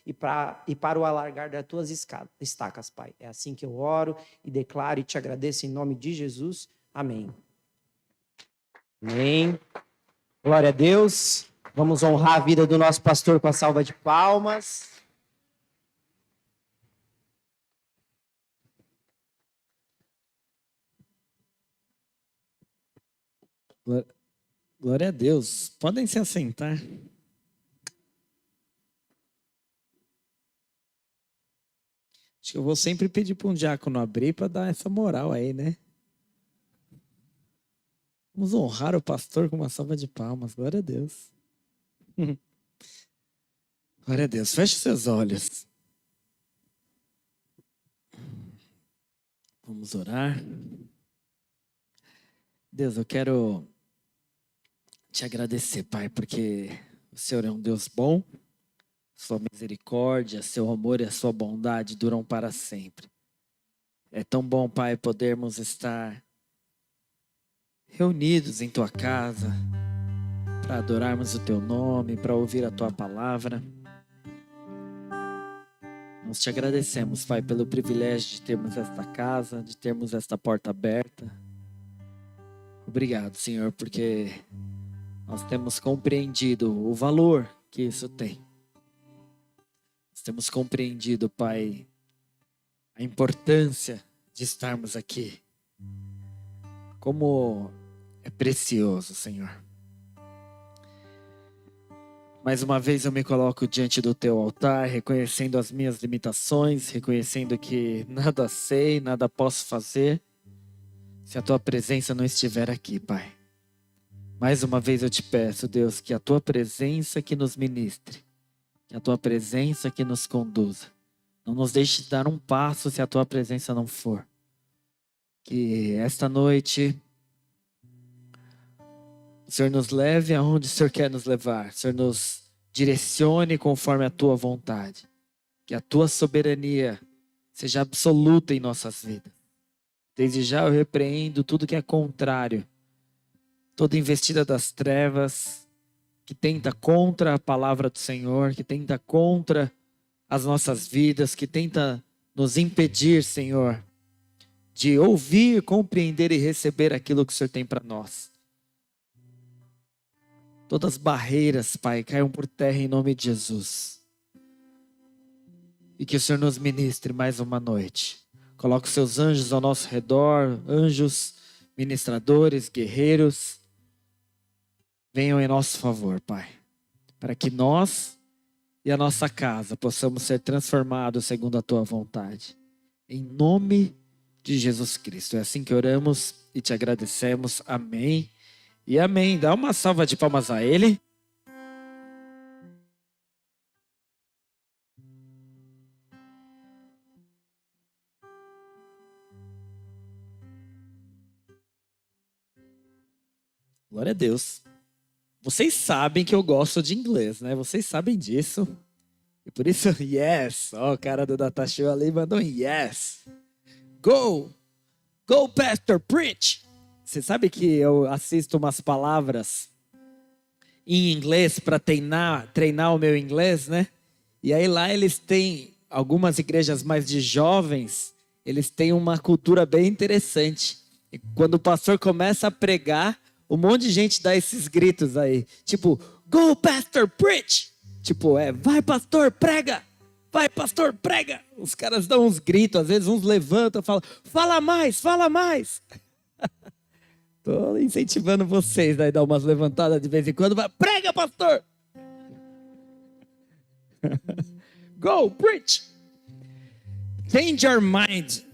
e para o alargar das tuas estacas, Pai. É assim que eu oro e declaro e te agradeço em nome de Jesus. Amém. Amém. Glória a Deus. Vamos honrar a vida do nosso pastor com a salva de palmas. Glória a Deus. Podem se assentar. Acho que eu vou sempre pedir para um diácono abrir para dar essa moral aí, né? Vamos honrar o pastor com uma salva de palmas. Glória a Deus. Glória a Deus. Feche seus olhos. Vamos orar. Deus, eu quero te agradecer, Pai, porque o Senhor é um Deus bom. Sua misericórdia, seu amor e a sua bondade duram para sempre. É tão bom, Pai, podermos estar reunidos em tua casa para adorarmos o teu nome, para ouvir a tua palavra. Nós te agradecemos, Pai, pelo privilégio de termos esta casa, de termos esta porta aberta. Obrigado, Senhor, porque nós temos compreendido o valor que isso tem. Nós temos compreendido, Pai, a importância de estarmos aqui. Como é precioso, Senhor. Mais uma vez eu me coloco diante do teu altar, reconhecendo as minhas limitações, reconhecendo que nada sei, nada posso fazer, se a tua presença não estiver aqui, Pai. Mais uma vez eu te peço, Deus, que a tua presença que nos ministre, que a tua presença que nos conduza. Não nos deixe dar um passo se a tua presença não for. Que esta noite o Senhor nos leve aonde o Senhor quer nos levar. O Senhor nos direcione conforme a tua vontade. Que a tua soberania seja absoluta em nossas vidas. Desde já eu repreendo tudo que é contrário. Toda investida das trevas que tenta contra a palavra do Senhor, que tenta contra as nossas vidas, que tenta nos impedir, Senhor, de ouvir, compreender e receber aquilo que o Senhor tem para nós. Todas as barreiras, Pai, caiam por terra em nome de Jesus. E que o Senhor nos ministre mais uma noite. Coloque os seus anjos ao nosso redor, anjos, ministradores, guerreiros. Venham em nosso favor, Pai, para que nós e a nossa casa possamos ser transformados segundo a tua vontade. Em nome de Jesus Cristo. É assim que oramos e te agradecemos. Amém e amém. Dá uma salva de palmas a Ele. Glória a Deus. Vocês sabem que eu gosto de inglês, né? Vocês sabem disso. E por isso, yes. Ó, o cara do Data Show ali mandou um yes. Go! Go, pastor, preach! Você sabe que eu assisto umas palavras em inglês para treinar o meu inglês, né? E aí lá eles têm, algumas igrejas mais de jovens, eles têm uma cultura bem interessante. E quando o pastor começa a pregar, um monte de gente dá esses gritos aí. Tipo, go, pastor, preach! Tipo, vai, pastor, prega! Vai, pastor, prega! Os caras dão uns gritos, às vezes uns levantam e falam, fala mais, fala mais! Tô incentivando vocês a dar umas levantadas de vez em quando. Vai, prega, pastor! Go, preach! Change your mind.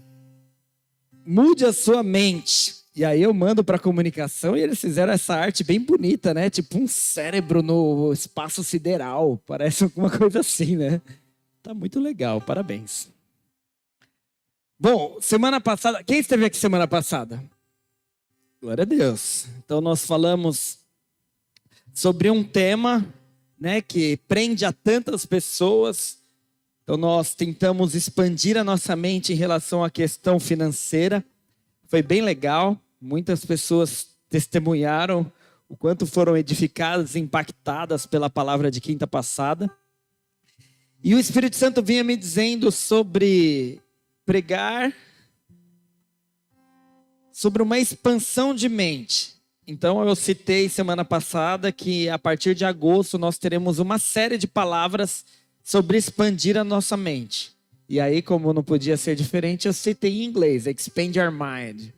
Mude a sua mente. E aí eu mando para comunicação e eles fizeram essa arte bem bonita, né? Tipo um cérebro no espaço sideral. Parece alguma coisa assim, né? Tá muito legal, parabéns. Bom, semana passada... Quem esteve aqui semana passada? Glória a Deus. Então nós falamos sobre um tema, né, que prende a tantas pessoas. Então nós tentamos expandir a nossa mente em relação à questão financeira. Foi bem legal. Muitas pessoas testemunharam o quanto foram edificadas e impactadas pela palavra de quinta passada. E o Espírito Santo vinha me dizendo sobre pregar, sobre uma expansão de mente. Então eu citei semana passada que a partir de agosto nós teremos uma série de palavras sobre expandir a nossa mente. E aí, como não podia ser diferente, eu citei em inglês, expand your mind.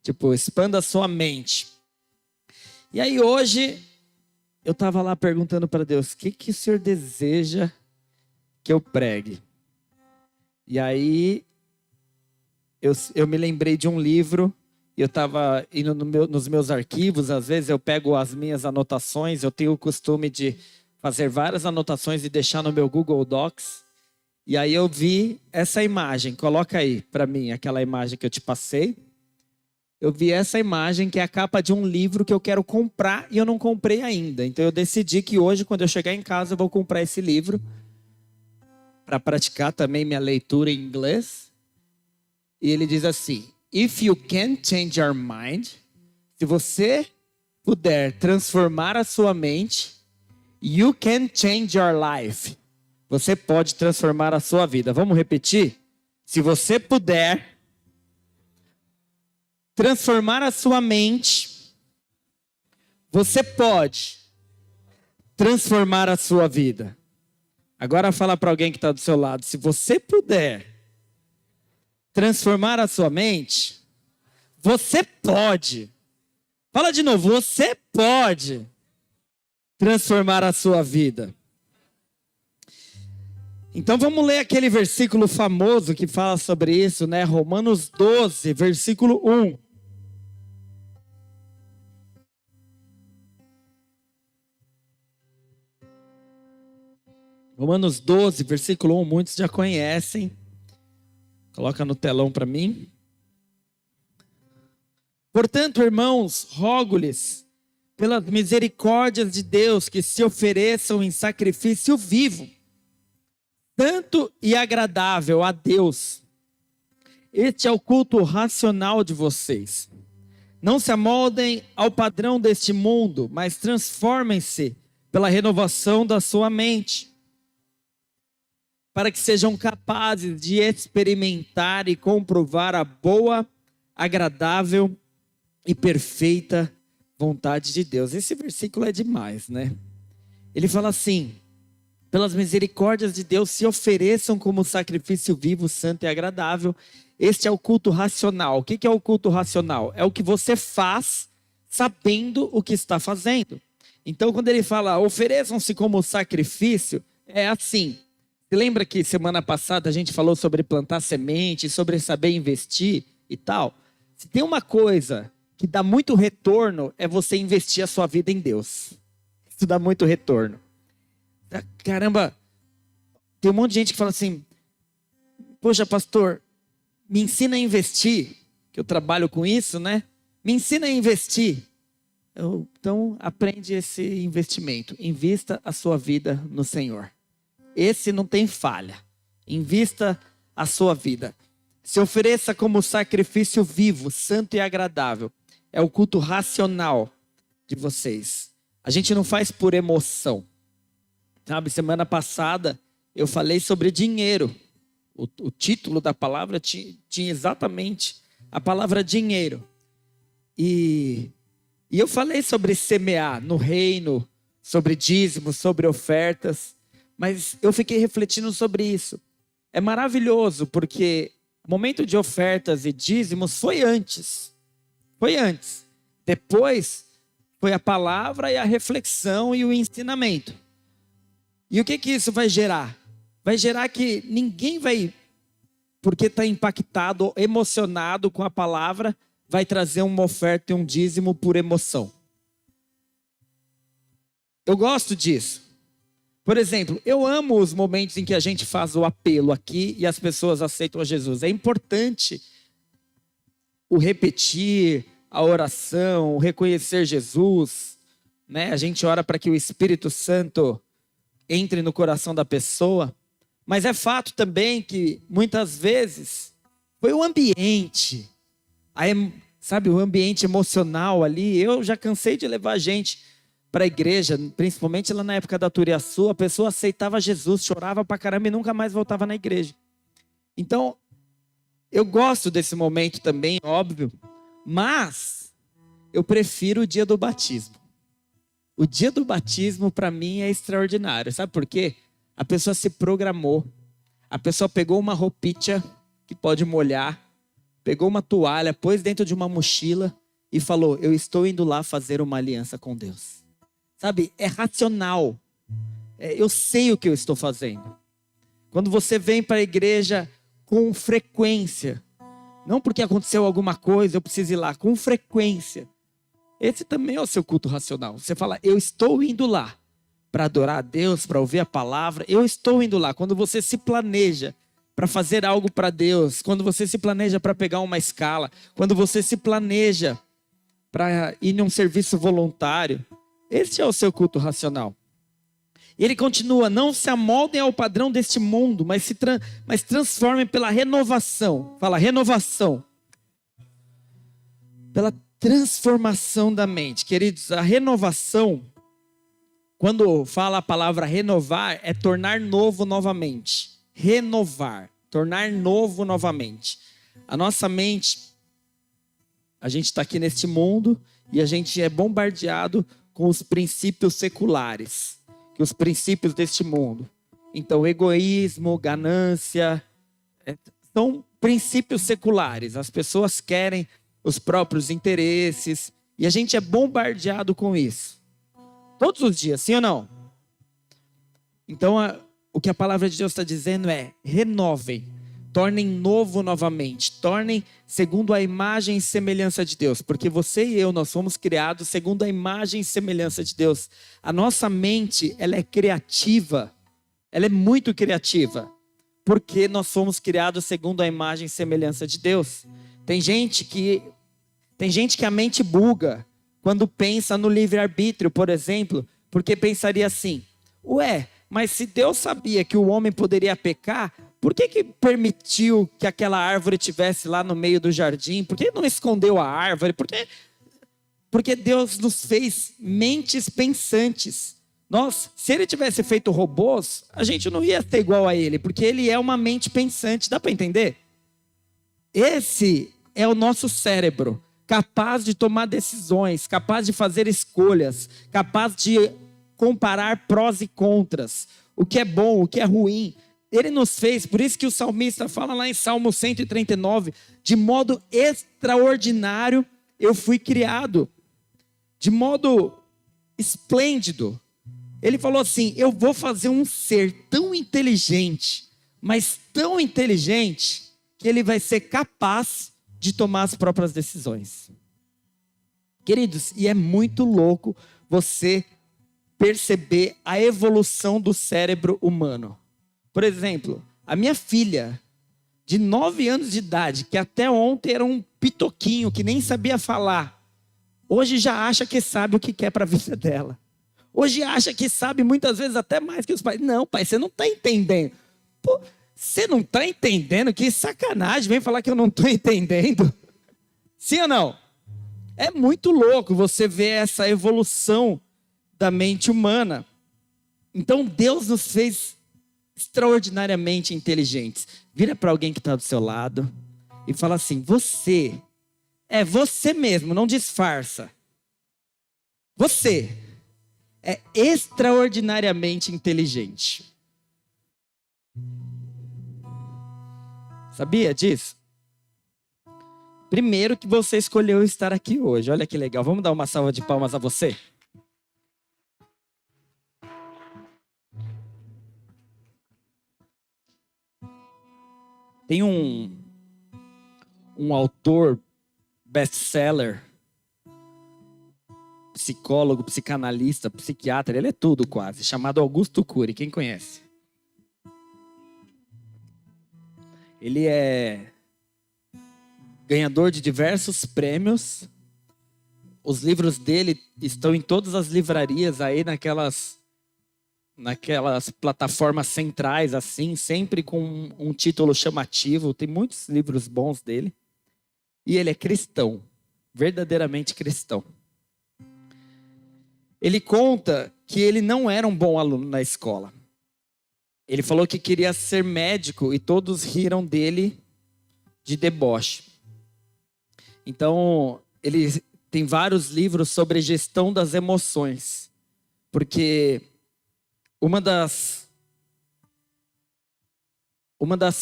Tipo, expanda a sua mente. E aí hoje, eu estava lá perguntando para Deus, o que o Senhor deseja que eu pregue? E aí, eu me lembrei de um livro, eu estava indo nos meus arquivos, às vezes eu pego as minhas anotações, eu tenho o costume de fazer várias anotações e deixar no meu Google Docs. E aí eu vi essa imagem, coloca aí para mim aquela imagem que eu te passei. Eu vi essa imagem que é a capa de um livro que eu quero comprar e eu não comprei ainda. Então eu decidi que hoje, quando eu chegar em casa, eu vou comprar esse livro para praticar também minha leitura em inglês. E ele diz assim: If you can change your mind, se você puder transformar a sua mente, you can change your life. Você pode transformar a sua vida. Vamos repetir? Se você puder transformar a sua mente, você pode transformar a sua vida. Agora fala para alguém que está do seu lado. Se você puder transformar a sua mente, você pode. Fala de novo. Você pode transformar a sua vida. Então vamos ler aquele versículo famoso que fala sobre isso, né? Romanos 12, versículo 1. Romanos 12, versículo 1, muitos já conhecem. Coloca no telão para mim. Portanto, irmãos, rogo-lhes, pelas misericórdias de Deus, que se ofereçam em sacrifício vivo, santo e agradável a Deus. Este é o culto racional de vocês. Não se amoldem ao padrão deste mundo, mas transformem-se pela renovação da sua mente, para que sejam capazes de experimentar e comprovar a boa, agradável e perfeita vontade de Deus. Esse versículo é demais, né? Ele fala assim: pelas misericórdias de Deus, se ofereçam como sacrifício vivo, santo e agradável. Este é o culto racional. O que é o culto racional? É o que você faz sabendo o que está fazendo. Então, quando ele fala, ofereçam-se como sacrifício, é assim. Você lembra que semana passada a gente falou sobre plantar semente, sobre saber investir e tal? Se tem uma coisa que dá muito retorno, é você investir a sua vida em Deus. Isso dá muito retorno. Caramba, tem um monte de gente que fala assim, poxa, pastor, me ensina a investir, que eu trabalho com isso, né? Me ensina a investir. Então, aprende esse investimento. Invista a sua vida no Senhor. Esse não tem falha. Invista a sua vida. Se ofereça como sacrifício vivo, santo e agradável. É o culto racional de vocês. A gente não faz por emoção. Sabe, semana passada eu falei sobre dinheiro. O título da palavra tinha exatamente a palavra dinheiro. E eu falei sobre semear no reino, sobre dízimos, sobre ofertas. Mas eu fiquei refletindo sobre isso. É maravilhoso porque o momento de ofertas e dízimos foi antes. Foi antes. Depois foi a palavra e a reflexão e o ensinamento. E o que isso vai gerar? Vai gerar que ninguém vai, porque está impactado, emocionado com a palavra, vai trazer uma oferta e um dízimo por emoção. Eu gosto disso. Por exemplo, eu amo os momentos em que a gente faz o apelo aqui e as pessoas aceitam a Jesus. É importante o repetir, a oração, o reconhecer Jesus, né? A gente ora para que o Espírito Santo entre no coração da pessoa. Mas é fato também que muitas vezes foi o ambiente, sabe, o ambiente emocional ali. Eu já cansei de levar gente para a igreja, principalmente lá na época da Turiaçu, a pessoa aceitava Jesus, chorava pra caramba e nunca mais voltava na igreja. Então, eu gosto desse momento também, óbvio, mas eu prefiro o dia do batismo. O dia do batismo, para mim, é extraordinário. Sabe por quê? A pessoa se programou. A pessoa pegou uma roupinha que pode molhar, pegou uma toalha, pôs dentro de uma mochila e falou, eu estou indo lá fazer uma aliança com Deus. Sabe? É racional. Eu sei o que eu estou fazendo. Quando você vem para a igreja com frequência, não porque aconteceu alguma coisa, eu preciso ir lá, com frequência. Esse também é o seu culto racional. Você fala, eu estou indo lá para adorar a Deus, para ouvir a palavra. Eu estou indo lá. Quando você se planeja para fazer algo para Deus, quando você se planeja para pegar uma escala, quando você se planeja para ir num serviço voluntário, esse é o seu culto racional. E ele continua, não se amoldem ao padrão deste mundo, mas transformem pela renovação. Fala, renovação. Pela transformação da mente. Queridos, a renovação, quando fala a palavra renovar, é tornar novo novamente. Renovar, tornar novo novamente. A nossa mente, a gente está aqui neste mundo e a gente é bombardeado com os princípios seculares, que os princípios deste mundo. Então, egoísmo, ganância, são princípios seculares. As pessoas querem os próprios interesses e a gente é bombardeado com isso. Todos os dias, sim ou não? Então, o que a palavra de Deus está dizendo é, renovem, tornem novo novamente, tornem segundo a imagem e semelhança de Deus, porque você e eu, nós fomos criados segundo a imagem e semelhança de Deus. A nossa mente, ela é criativa, ela é muito criativa, porque nós fomos criados segundo a imagem e semelhança de Deus. Tem gente que a mente buga quando pensa no livre-arbítrio, por exemplo, porque pensaria assim, mas se Deus sabia que o homem poderia pecar, por que permitiu que aquela árvore estivesse lá no meio do jardim? Por que não escondeu a árvore? Porque Deus nos fez mentes pensantes. Se ele tivesse feito robôs, a gente não ia ser igual a ele, porque ele é uma mente pensante. Dá para entender? Esse é o nosso cérebro, capaz de tomar decisões, capaz de fazer escolhas, capaz de comparar prós e contras, o que é bom, o que é ruim. Ele nos fez, por isso que o salmista fala lá em Salmo 139, de modo extraordinário eu fui criado, de modo esplêndido. Ele falou assim, eu vou fazer um ser tão inteligente, mas tão inteligente, que ele vai ser capaz de tomar as próprias decisões. Queridos, e é muito louco você perceber a evolução do cérebro humano. Por exemplo, a minha filha, de 9 anos de idade, que até ontem era um pitoquinho, que nem sabia falar, hoje já acha que sabe o que quer para a vida dela. Hoje acha que sabe muitas vezes até mais que os pais. Não, pai, você não está entendendo. Pô, você não está entendendo? Que sacanagem, vem falar que eu não estou entendendo. Sim ou não? É muito louco você ver essa evolução da mente humana. Então Deus nos fez extraordinariamente inteligentes. Vira para alguém que está do seu lado e fala assim, você mesmo, não disfarça. Você é extraordinariamente inteligente. Sabia disso? Primeiro que você escolheu estar aqui hoje. Olha que legal. Vamos dar uma salva de palmas a você? Tem um autor best-seller, psicólogo, psicanalista, psiquiatra, ele é tudo quase, chamado Augusto Cury. Quem conhece? Ele é ganhador de diversos prêmios. Os livros dele estão em todas as livrarias aí naquelas plataformas centrais, assim, sempre com um título chamativo. Tem muitos livros bons dele. E ele é cristão, verdadeiramente cristão. Ele conta que ele não era um bom aluno na escola. Ele falou que queria ser médico e todos riram dele de deboche. Então, ele tem vários livros sobre gestão das emoções. Porque uma das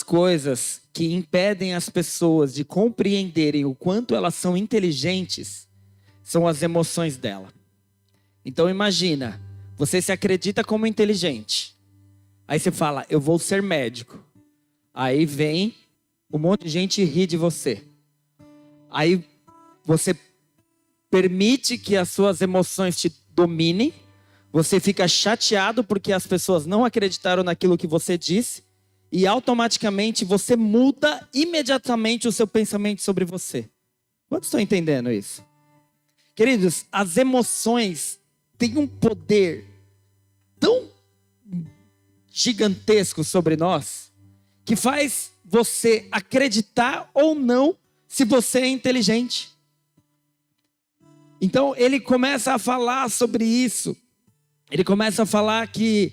coisas que impedem as pessoas de compreenderem o quanto elas são inteligentes são as emoções dela. Então imagina, você se acredita como inteligente. Aí você fala, eu vou ser médico. Aí vem um monte de gente rir de você. Aí você permite que as suas emoções te dominem. Você fica chateado porque as pessoas não acreditaram naquilo que você disse. E automaticamente você muda imediatamente o seu pensamento sobre você. Quantos estão entendendo isso? Queridos, as emoções têm um poder tão gigantesco sobre nós que faz você acreditar ou não se você é inteligente. Então ele começa a falar sobre isso. Ele começa a falar que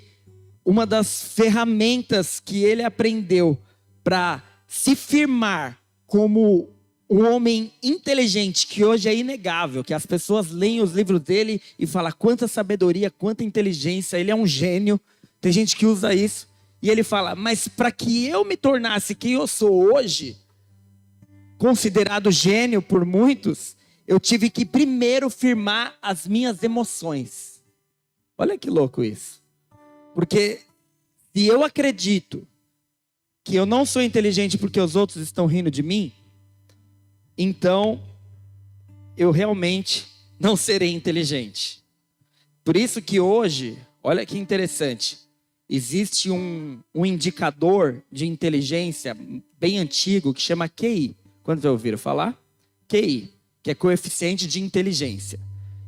uma das ferramentas que ele aprendeu para se firmar como um homem inteligente, que hoje é inegável, que as pessoas leem os livros dele e falam quanta sabedoria, quanta inteligência, ele é um gênio. Tem gente que usa isso. E ele fala, mas para que eu me tornasse quem eu sou hoje, considerado gênio por muitos, eu tive que primeiro firmar as minhas emoções. Olha que louco isso. Porque se eu acredito que eu não sou inteligente porque os outros estão rindo de mim, então eu realmente não serei inteligente. Por isso que hoje, olha que interessante, existe um indicador de inteligência bem antigo que chama QI. Quantos já ouviram falar? QI, que é coeficiente de inteligência.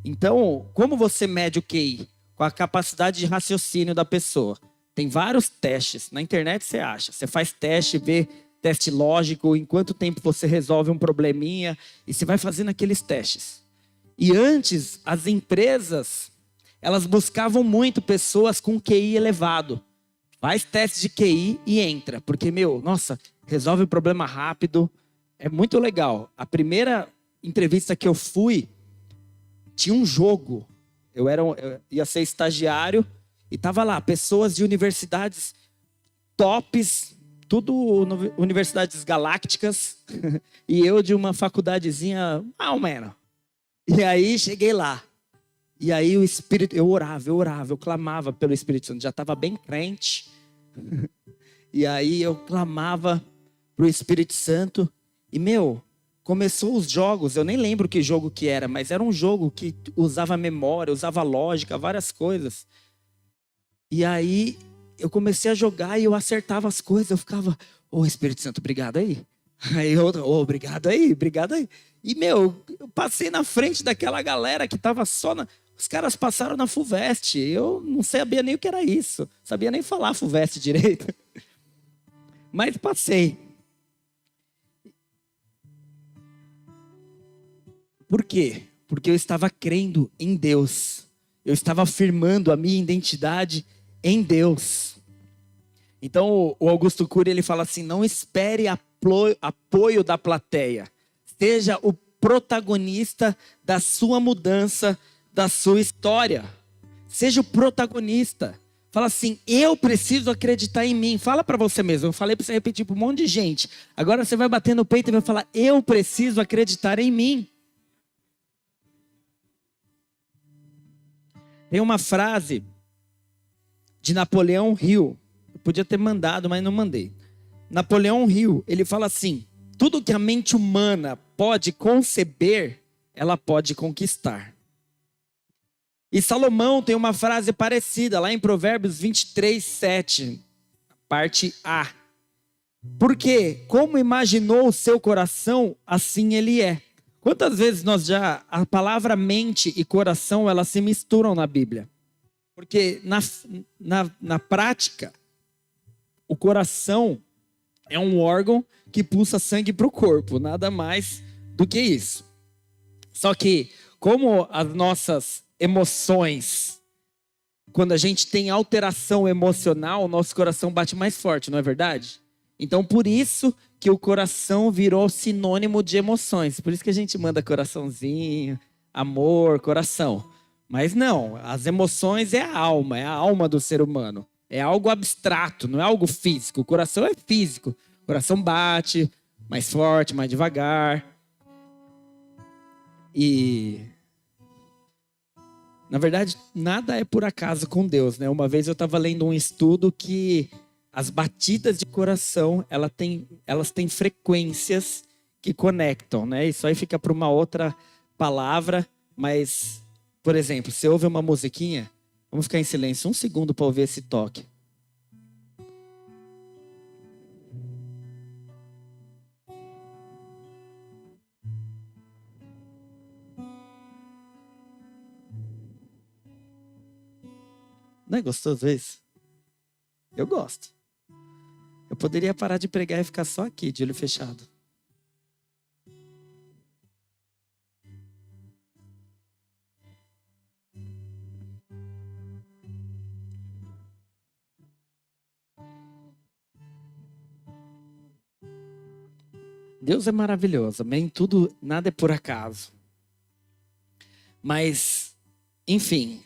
Então, como você mede o QI? Com a capacidade de raciocínio da pessoa. Tem vários testes. Na internet você acha. Você faz teste, vê teste lógico, em quanto tempo você resolve um probleminha, e você vai fazendo aqueles testes. E antes, as empresas, elas buscavam muito pessoas com QI elevado. Faz teste de QI e entra. Porque, nossa, resolve o problema rápido. É muito legal. A primeira entrevista que eu fui, tinha um jogo. Eu ia ser estagiário e tava lá, pessoas de universidades tops, tudo universidades galácticas, e eu de uma faculdadezinha mal menos. E aí cheguei lá. E aí o Espírito, eu orava, eu clamava pelo Espírito Santo, já estava bem crente. E aí eu clamava pro Espírito Santo e começou os jogos, eu nem lembro que jogo que era, mas era um jogo que usava memória, usava lógica, várias coisas. E aí eu comecei a jogar e eu acertava as coisas, eu ficava, Espírito Santo, obrigado aí. Aí outro, obrigado aí. E eu passei na frente daquela galera que tava os caras passaram na FUVEST, eu não sabia nem o que era isso, sabia nem falar FUVEST direito. Mas passei. Por quê? Porque eu estava crendo em Deus. Eu estava afirmando a minha identidade em Deus. Então, o Augusto Cury, ele fala assim, não espere apoio da plateia. Seja o protagonista da sua mudança, da sua história. Seja o protagonista. Fala assim, eu preciso acreditar em mim. Fala para você mesmo. Eu falei para você repetir para um monte de gente. Agora você vai bater no peito e vai falar, eu preciso acreditar em mim. Tem uma frase de Napoleão Hill. Eu podia ter mandado, mas não mandei. Napoleão Hill, ele fala assim, tudo que a mente humana pode conceber, ela pode conquistar. E Salomão tem uma frase parecida, lá em Provérbios 23, 7, parte A. Porque, como imaginou o seu coração, assim ele é. Quantas vezes a palavra mente e coração, elas se misturam na Bíblia? Porque na prática, o coração é um órgão que pulsa sangue para o corpo, nada mais do que isso. Só que, como as nossas emoções, quando a gente tem alteração emocional, o nosso coração bate mais forte, não é verdade? Então, por isso que o coração virou sinônimo de emoções. Por isso que a gente manda coraçãozinho, amor, coração. Mas não, as emoções é a alma do ser humano. É algo abstrato, não é algo físico. O coração é físico. O coração bate mais forte, mais devagar. E, na verdade, nada é por acaso com Deus, né? Uma vez eu estava lendo um estudo que as batidas de coração, elas têm frequências que conectam, né? Isso aí fica para uma outra palavra, mas, por exemplo, você ouve uma musiquinha, vamos ficar em silêncio 1 segundo para ouvir esse toque. Não é gostoso isso? Eu gosto. Eu poderia parar de pregar e ficar só aqui, de olho fechado. Deus é maravilhoso, amém? Tudo, nada é por acaso. Mas, enfim,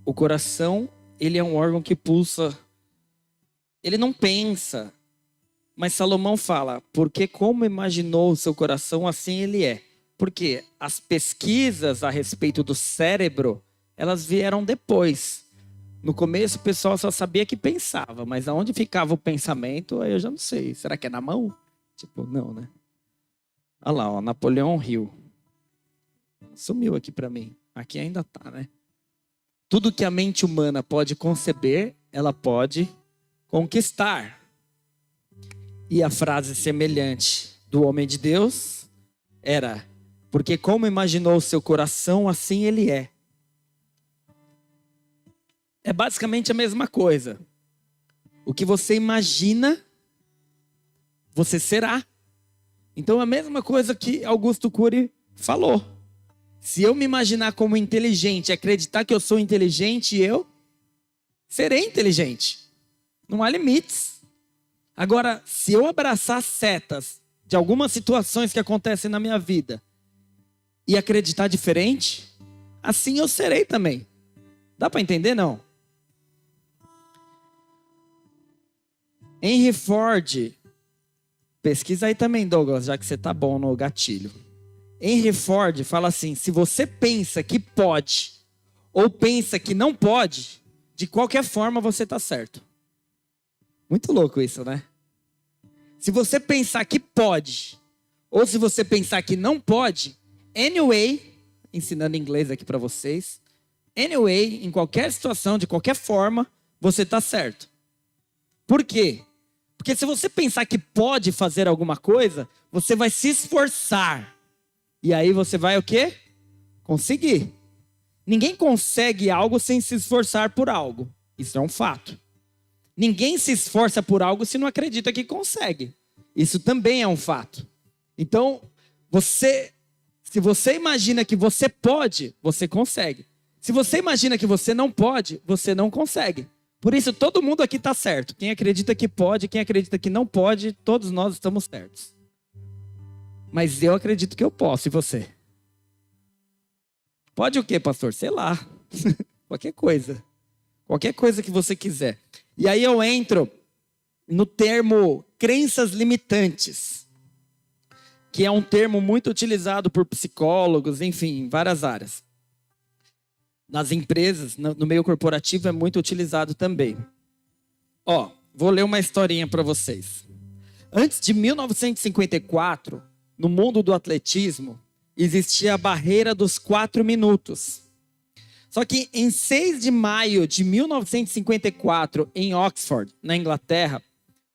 o coração, ele é um órgão que pulsa. Ele não pensa. Mas Salomão fala, porque como imaginou o seu coração, assim ele é. Porque as pesquisas a respeito do cérebro, elas vieram depois. No começo o pessoal só sabia que pensava, mas aonde ficava o pensamento, aí eu já não sei. Será que é na mão? Tipo, não, né? Olha lá, ó, Napoleão Hill. Sumiu aqui para mim. Aqui ainda tá, né? Tudo que a mente humana pode conceber, ela pode conquistar. E a frase semelhante do homem de Deus era, porque como imaginou o seu coração, assim ele é. É basicamente a mesma coisa. O que você imagina, você será. Então é a mesma coisa que Augusto Cury falou. Se eu me imaginar como inteligente, acreditar que eu sou inteligente, eu serei inteligente. Não há limites. Agora, se eu abraçar setas de algumas situações que acontecem na minha vida e acreditar diferente, assim eu serei também. Dá para entender, não? Henry Ford, pesquisa aí também, Douglas, já que você tá bom no gatilho. Henry Ford fala assim, se você pensa que pode ou pensa que não pode, de qualquer forma você tá certo. Muito louco isso, né? Se você pensar que pode, ou se você pensar que não pode, anyway, ensinando inglês aqui para vocês, anyway, em qualquer situação, de qualquer forma, você tá certo. Por quê? Porque se você pensar que pode fazer alguma coisa, você vai se esforçar. E aí você vai o quê? Conseguir. Ninguém consegue algo sem se esforçar por algo. Isso é um fato. Ninguém se esforça por algo se não acredita que consegue. Isso também é um fato. Então, se você imagina que você pode, você consegue. Se você imagina que você não pode, você não consegue. Por isso, todo mundo aqui está certo. Quem acredita que pode, quem acredita que não pode, todos nós estamos certos. Mas eu acredito que eu posso, e você? Pode o quê, pastor? Sei lá. Qualquer coisa. Qualquer coisa que você quiser. E aí eu entro no termo crenças limitantes, que é um termo muito utilizado por psicólogos, enfim, em várias áreas. Nas empresas, no meio corporativo é muito utilizado também. Ó, vou ler uma historinha para vocês. Antes de 1954, no mundo do atletismo, existia a barreira dos 4 minutos. Só que em 6 de maio de 1954, em Oxford, na Inglaterra,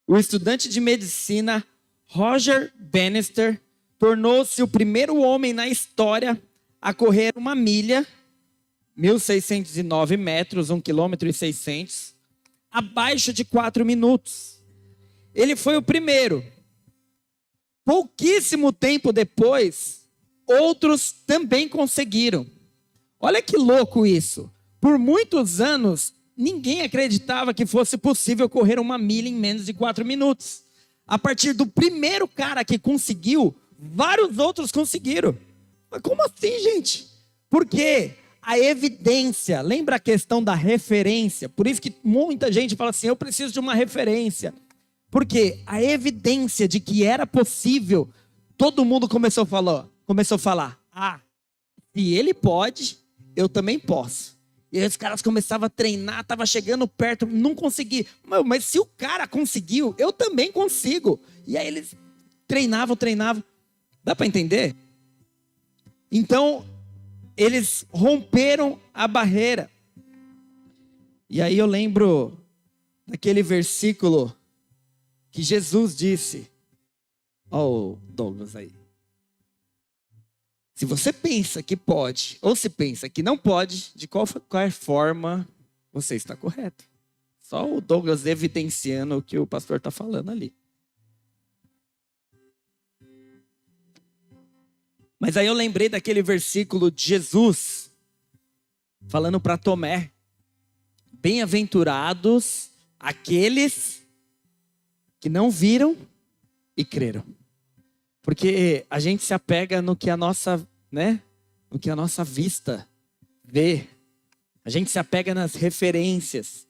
o estudante de medicina Roger Bannister tornou-se o primeiro homem na história a correr 1 milha, 1.609 metros, 1,6 km, abaixo de 4 minutos. Ele foi o primeiro. Pouquíssimo tempo depois, outros também conseguiram. Olha que louco isso. Por muitos anos, ninguém acreditava que fosse possível correr 1 milha em menos de 4 minutos. A partir do primeiro cara que conseguiu, vários outros conseguiram. Mas como assim, gente? Porque a evidência, lembra a questão da referência? Por isso que muita gente fala assim, eu preciso de uma referência. Porque a evidência de que era possível, todo mundo começou a falar, se ele pode, eu também posso. E aí os caras começavam a treinar, estava chegando perto, não consegui. Mas se o cara conseguiu, eu também consigo. E aí eles treinavam. Dá para entender? Então, eles romperam a barreira. E aí eu lembro daquele versículo que Jesus disse. Ó o Douglas aí. Se você pensa que pode, ou se pensa que não pode, de qualquer forma, você está correto. Só o Douglas evidenciando o que o pastor está falando ali. Mas aí eu lembrei daquele versículo de Jesus, falando para Tomé, bem-aventurados aqueles que não viram e creram. Porque a gente se apega no que a nossa, no que a nossa vista vê. A gente se apega nas referências.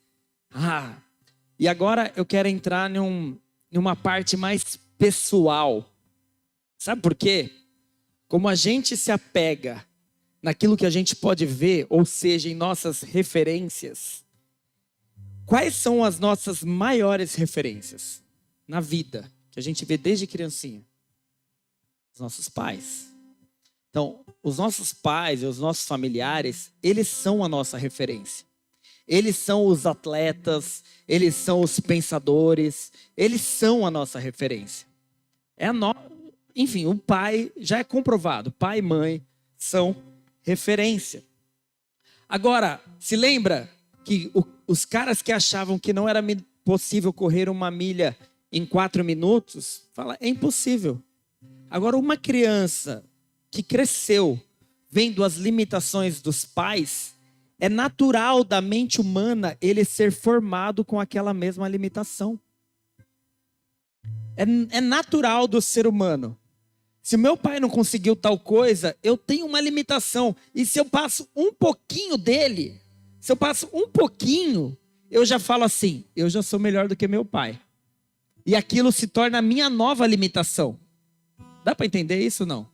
E agora eu quero entrar numa parte mais pessoal. Sabe por quê? Como a gente se apega naquilo que a gente pode ver, ou seja, em nossas referências. Quais são as nossas maiores referências na vida, que a gente vê desde criancinha? Os nossos pais. Então, os nossos pais e os nossos familiares, eles são a nossa referência. Eles são os atletas, eles são os pensadores, eles são a nossa referência. Enfim, o pai já é comprovado, pai e mãe são referência. Agora, se lembra que os caras que achavam que não era possível correr 1 milha em 4 minutos, fala, é impossível. Agora, uma criança que cresceu vendo as limitações dos pais, é natural da mente humana ele ser formado com aquela mesma limitação. É natural do ser humano. Se meu pai não conseguiu tal coisa, eu tenho uma limitação. E se eu passo um pouquinho dele, eu já falo assim, eu já sou melhor do que meu pai. E aquilo se torna a minha nova limitação. Dá para entender isso ou não?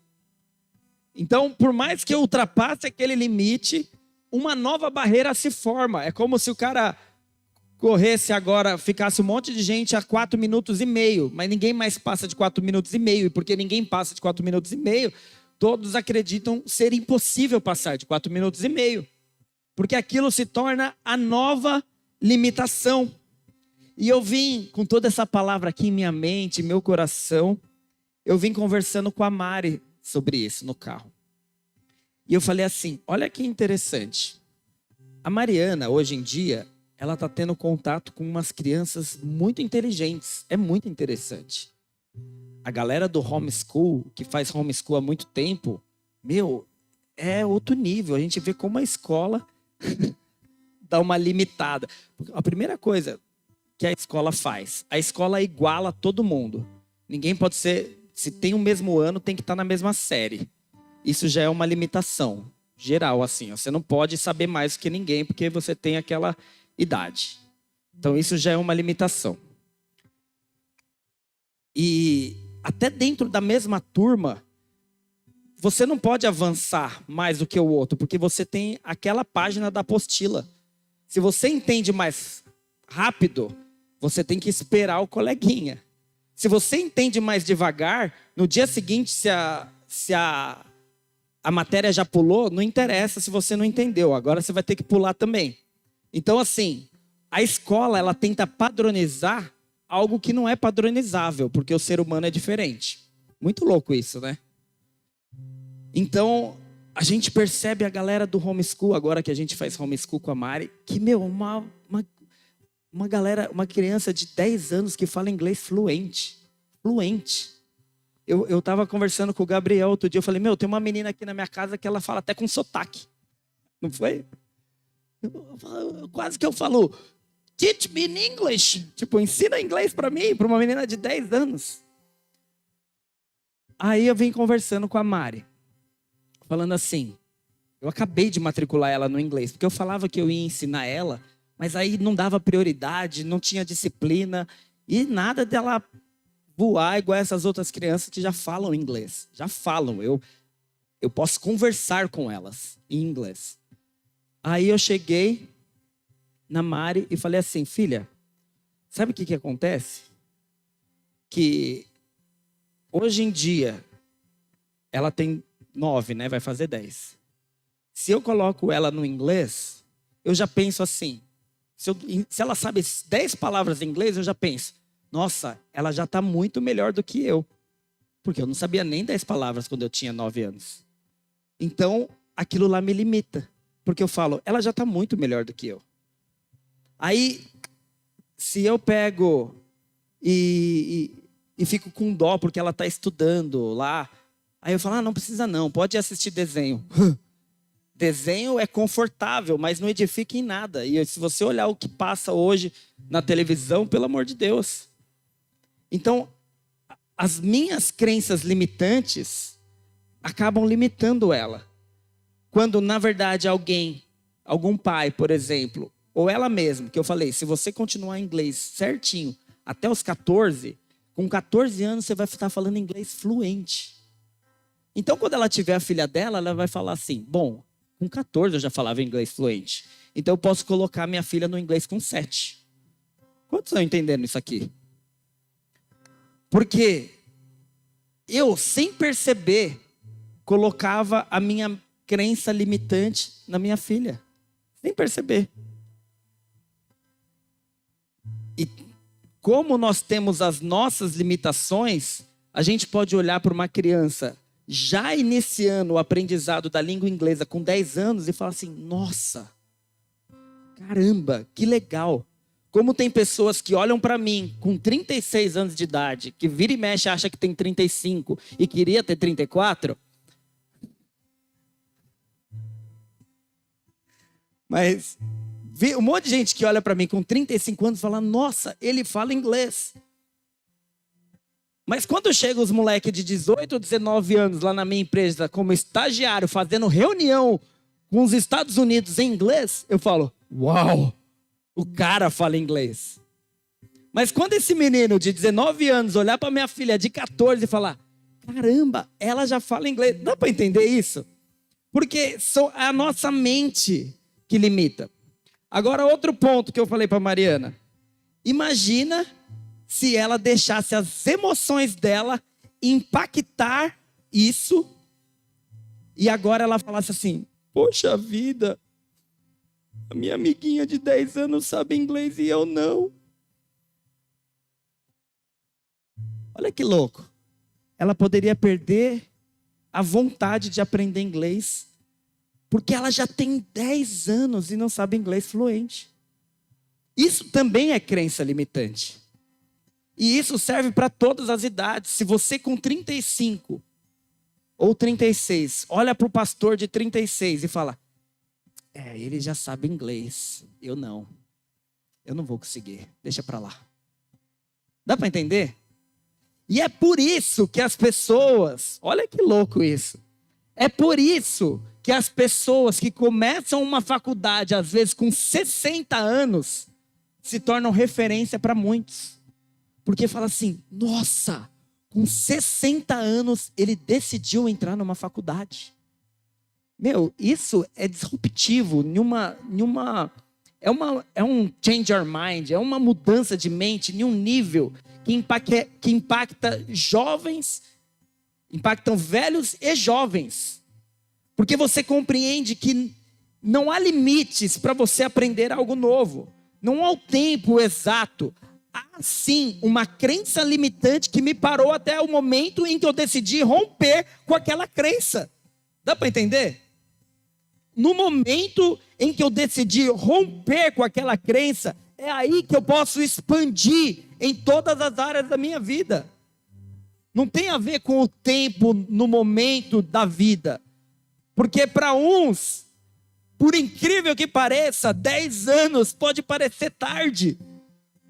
Então, por mais que eu ultrapasse aquele limite, uma nova barreira se forma. É como se o cara corresse agora, ficasse um monte de gente a 4 minutos e meio, mas ninguém mais passa de 4 minutos e meio. E porque ninguém passa de 4 minutos e meio, todos acreditam ser impossível passar de 4 minutos e meio. Porque aquilo se torna a nova limitação. E eu vim com toda essa palavra aqui em minha mente, em meu coração, eu vim conversando com a Mari sobre isso no carro. E eu falei assim, olha que interessante. A Mariana, hoje em dia, ela está tendo contato com umas crianças muito inteligentes. É muito interessante. A galera do homeschool, que faz homeschool há muito tempo, é outro nível. A gente vê como a escola dá uma limitada. A primeira coisa que a escola faz, a escola iguala todo mundo. Ninguém pode ser... Se tem o mesmo ano, tem que estar na mesma série. Isso já é uma limitação geral, assim. Você não pode saber mais que ninguém, porque você tem aquela idade. Então, isso já é uma limitação. E até dentro da mesma turma, você não pode avançar mais do que o outro, porque você tem aquela página da apostila. Se você entende mais rápido, você tem que esperar o coleguinha. Se você entende mais devagar, no dia seguinte, se a matéria já pulou, não interessa se você não entendeu. Agora você vai ter que pular também. Então, assim, a escola, ela tenta padronizar algo que não é padronizável, porque o ser humano é diferente. Muito louco isso, né? Então, a gente percebe a galera do homeschool, agora que a gente faz homeschool com a Mari, que, uma criança de 10 anos que fala inglês fluente. Eu tava conversando com o Gabriel outro dia, eu falei, tem uma menina aqui na minha casa que ela fala até com sotaque. Não foi? Quase que eu falo, teach me in English. Tipo, ensina inglês para mim, para uma menina de 10 anos. Aí eu vim conversando com a Mari, falando assim, eu acabei de matricular ela no inglês, porque eu falava que eu ia ensinar ela, mas aí não dava prioridade, não tinha disciplina, e nada dela voar igual essas outras crianças que já falam inglês. Já falam, eu posso conversar com elas em inglês. Aí eu cheguei na Mari e falei assim, filha, sabe o que acontece? Que hoje em dia, ela tem 9, né? Vai fazer 10. Se eu coloco ela no inglês, eu já penso assim, se ela sabe 10 palavras em inglês, eu já penso, nossa, ela já está muito melhor do que eu. Porque eu não sabia nem 10 palavras quando eu tinha 9 anos. Então, aquilo lá me limita. Porque eu falo, ela já está muito melhor do que eu. Aí, se eu pego e fico com dó porque ela está estudando lá, aí eu falo, não precisa não, pode assistir desenho. Desenho é confortável, mas não edifica em nada. E se você olhar o que passa hoje na televisão, pelo amor de Deus. Então, as minhas crenças limitantes acabam limitando ela. Quando, na verdade, algum pai, por exemplo, ou ela mesma, que eu falei, se você continuar em inglês certinho até os 14, com 14 anos você vai estar falando inglês fluente. Então, quando ela tiver a filha dela, ela vai falar assim, bom, com 14 eu já falava inglês fluente, então eu posso colocar minha filha no inglês com 7. Quantos estão entendendo isso aqui? Porque eu, sem perceber, colocava a minha crença limitante na minha filha. Sem perceber. E como nós temos as nossas limitações, a gente pode olhar para uma criança já iniciando o aprendizado da língua inglesa com 10 anos e falar assim, nossa, caramba, que legal. Como tem pessoas que olham para mim com 36 anos de idade, que vira e mexe acha que tem 35 e queria ter 34. Mas um monte de gente que olha para mim com 35 anos e fala, nossa, ele fala inglês. Mas quando chegam os moleques de 18, 19 anos lá na minha empresa como estagiário, fazendo reunião com os Estados Unidos em inglês, eu falo, uau, o cara fala inglês. Mas quando esse menino de 19 anos olhar para minha filha de 14 e falar, caramba, ela já fala inglês. Dá para entender isso? Porque é a nossa mente que limita. Agora, outro ponto que eu falei para Mariana. Imagina se ela deixasse as emoções dela impactar isso e agora ela falasse assim, poxa vida, a minha amiguinha de 10 anos sabe inglês e eu não. Olha que louco. Ela poderia perder a vontade de aprender inglês porque ela já tem 10 anos e não sabe inglês fluente. Isso também é crença limitante. E isso serve para todas as idades. Se você com 35 ou 36 olha para o pastor de 36 e fala, ele já sabe inglês, eu não vou conseguir, deixa para lá. Dá para entender? E é por isso que as pessoas, olha que louco isso, é por isso que as pessoas que começam uma faculdade, às vezes com 60 anos, se tornam referência para muitos. Porque fala assim, nossa, com 60 anos ele decidiu entrar numa faculdade. Meu, isso é disruptivo, é um change your mind, é uma mudança de mente em um nível que impacta jovens, impactam velhos e jovens. Porque você compreende que não há limites para você aprender algo novo. Não há o tempo exato. Há sim uma crença limitante que me parou até o momento em que eu decidi romper com aquela crença. Dá para entender? No momento em que eu decidi romper com aquela crença, é aí que eu posso expandir em todas as áreas da minha vida. Não tem a ver com o tempo no momento da vida. Porque para uns, Por incrível que pareça, 10 anos pode parecer tarde.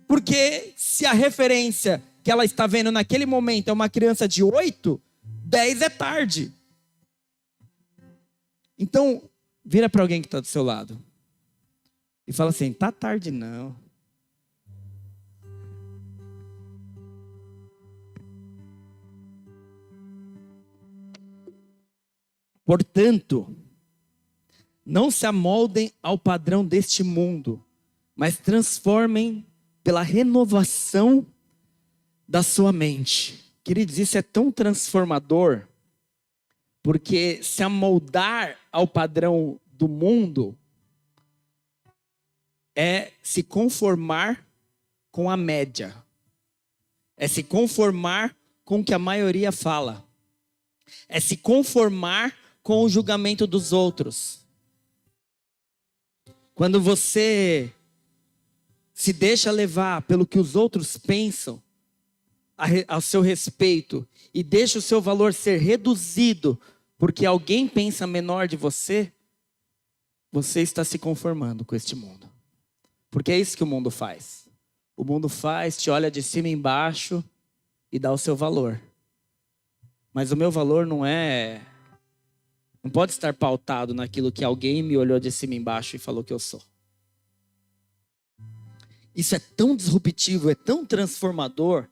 Porque se a referência que ela está vendo naquele momento é uma criança de 8, 10 é tarde. Então, vira para alguém que está do seu lado e fala assim, tá tarde não. Portanto, não se amoldem ao padrão deste mundo, mas transformem pela renovação da sua mente. Queridos, isso é tão transformador, porque se amoldar ao padrão do mundo é se conformar com a média, é se conformar com o que a maioria fala, é se conformar com o julgamento dos outros. Quando você se deixa levar pelo que os outros pensam ao seu respeito e deixa o seu valor ser reduzido porque alguém pensa menor de você, você está se conformando com este mundo. Porque é isso que o mundo faz. O mundo te olha de cima embaixo e dá o seu valor. Mas o meu valor não pode estar pautado naquilo que alguém me olhou de cima embaixo e falou que eu sou. Isso é tão disruptivo, é tão transformador,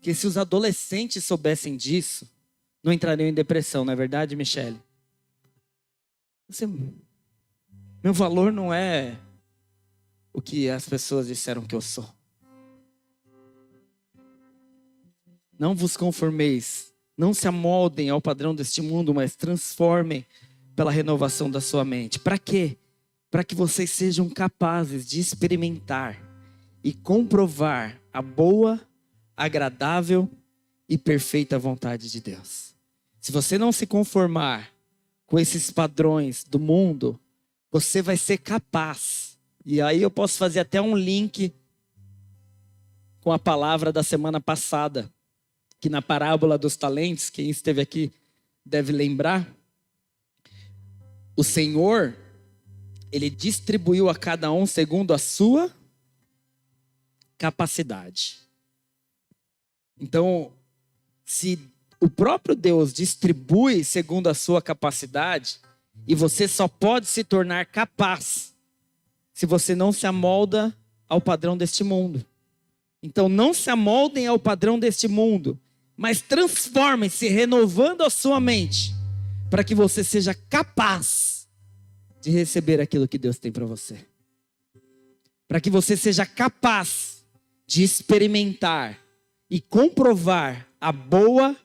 que se os adolescentes soubessem disso, não entrariam em depressão, não é verdade, Michele? Meu valor não é o que as pessoas disseram que eu sou. Não vos conformeis, não se amoldem ao padrão deste mundo, mas transformem pela renovação da sua mente. Para quê? Para que vocês sejam capazes de experimentar e comprovar a boa, agradável e perfeita vontade de Deus. Se você não se conformar com esses padrões do mundo, você vai ser capaz. E aí eu posso fazer até um link com a palavra da semana passada, que na parábola dos talentos, quem esteve aqui deve lembrar, o Senhor, ele distribuiu a cada um segundo a sua capacidade. Então, se o próprio Deus distribui segundo a sua capacidade, e você só pode se tornar capaz se você não se amolda ao padrão deste mundo. Então, não se amoldem ao padrão deste mundo, mas transformem-se, renovando a sua mente, para que você seja capaz de receber aquilo que Deus tem para você. Para que você seja capaz de experimentar e comprovar a boa,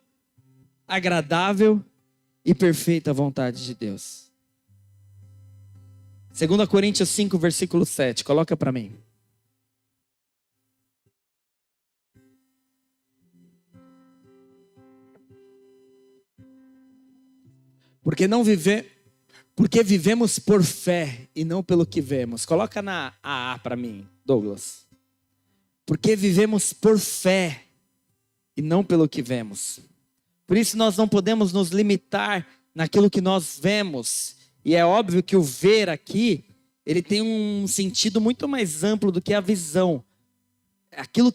agradável e perfeita vontade de Deus. 2 Coríntios 5, versículo 7. Coloca para mim. Porque vivemos por fé e não pelo que vemos. Coloca na AA para mim, Douglas. Porque vivemos por fé e não pelo que vemos. Por isso nós não podemos nos limitar naquilo que nós vemos. E é óbvio que o ver aqui, ele tem um sentido muito mais amplo do que a visão. Aquilo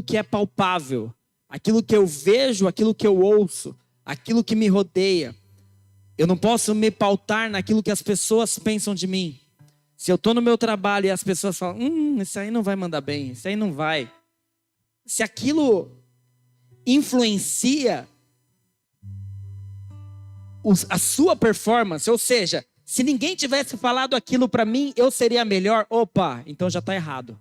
que é palpável, aquilo que eu vejo, aquilo que eu ouço, aquilo que me rodeia. Eu não posso me pautar naquilo que as pessoas pensam de mim. Se eu estou no meu trabalho e as pessoas falam, isso aí não vai mandar bem, isso aí não vai. Se aquilo influencia a sua performance, ou seja, se ninguém tivesse falado aquilo para mim, eu seria melhor. Opa, então já está errado.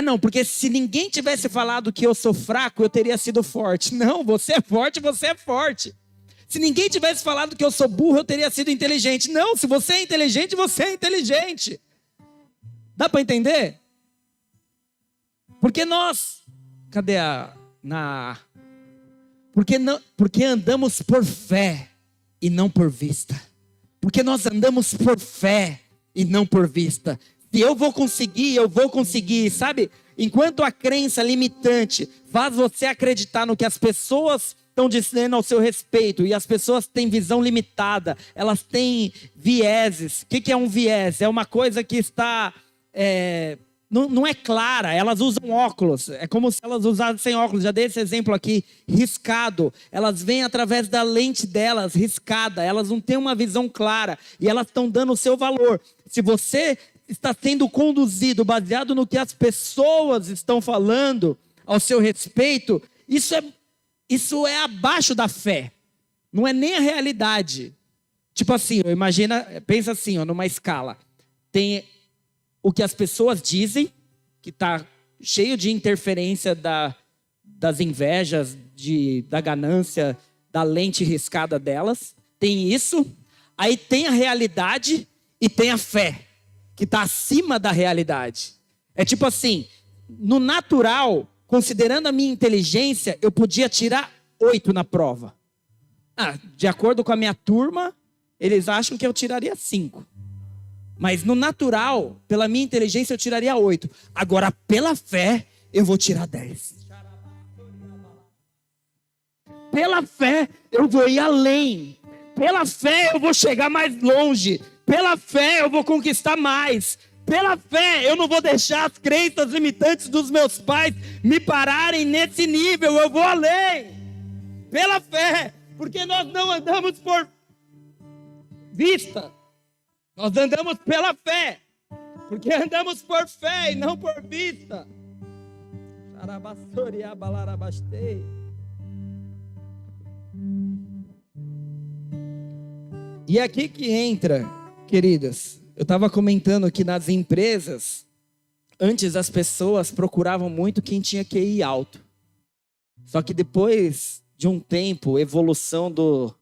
Não, porque se ninguém tivesse falado que eu sou fraco, eu teria sido forte. Não, você é forte, você é forte. Se ninguém tivesse falado que eu sou burro, eu teria sido inteligente. Não, se você é inteligente, você é inteligente. Dá para entender? Porque nós... Cadê Porque andamos por fé e não por vista. Porque nós andamos por fé e não por vista. Se eu vou conseguir, sabe? Enquanto a crença limitante faz você acreditar no que as pessoas estão dizendo ao seu respeito, e as pessoas têm visão limitada, elas têm vieses. O que é um viés? É uma coisa que está... não é clara, elas usam óculos, é como se elas usassem óculos, já dei esse exemplo aqui, riscado, elas veem através da lente delas, riscada, elas não têm uma visão clara, e elas estão dando o seu valor. Se você está sendo conduzido baseado no que as pessoas estão falando ao seu respeito, isso é abaixo da fé, não é nem a realidade. Tipo assim, pensa assim, numa escala, tem o que as pessoas dizem, que está cheio de interferência das invejas, da ganância, da lente riscada delas. Tem isso. Aí tem a realidade e tem a fé, que está acima da realidade. É tipo assim, no natural, considerando a minha inteligência, eu podia tirar 8 na prova. De acordo com a minha turma, eles acham que eu tiraria 5. Mas no natural, pela minha inteligência, eu tiraria 8. Agora, pela fé, eu vou tirar 10. Pela fé, eu vou ir além. Pela fé, eu vou chegar mais longe. Pela fé, eu vou conquistar mais. Pela fé, eu não vou deixar as crenças limitantes dos meus pais me pararem nesse nível. Eu vou além. Pela fé, porque nós não andamos por vista. Nós andamos pela fé, porque andamos por fé e não por vista. E aqui que entra, queridas, eu estava comentando que nas empresas, antes as pessoas procuravam muito quem tinha QI alto. Só que depois de um tempo, evolução do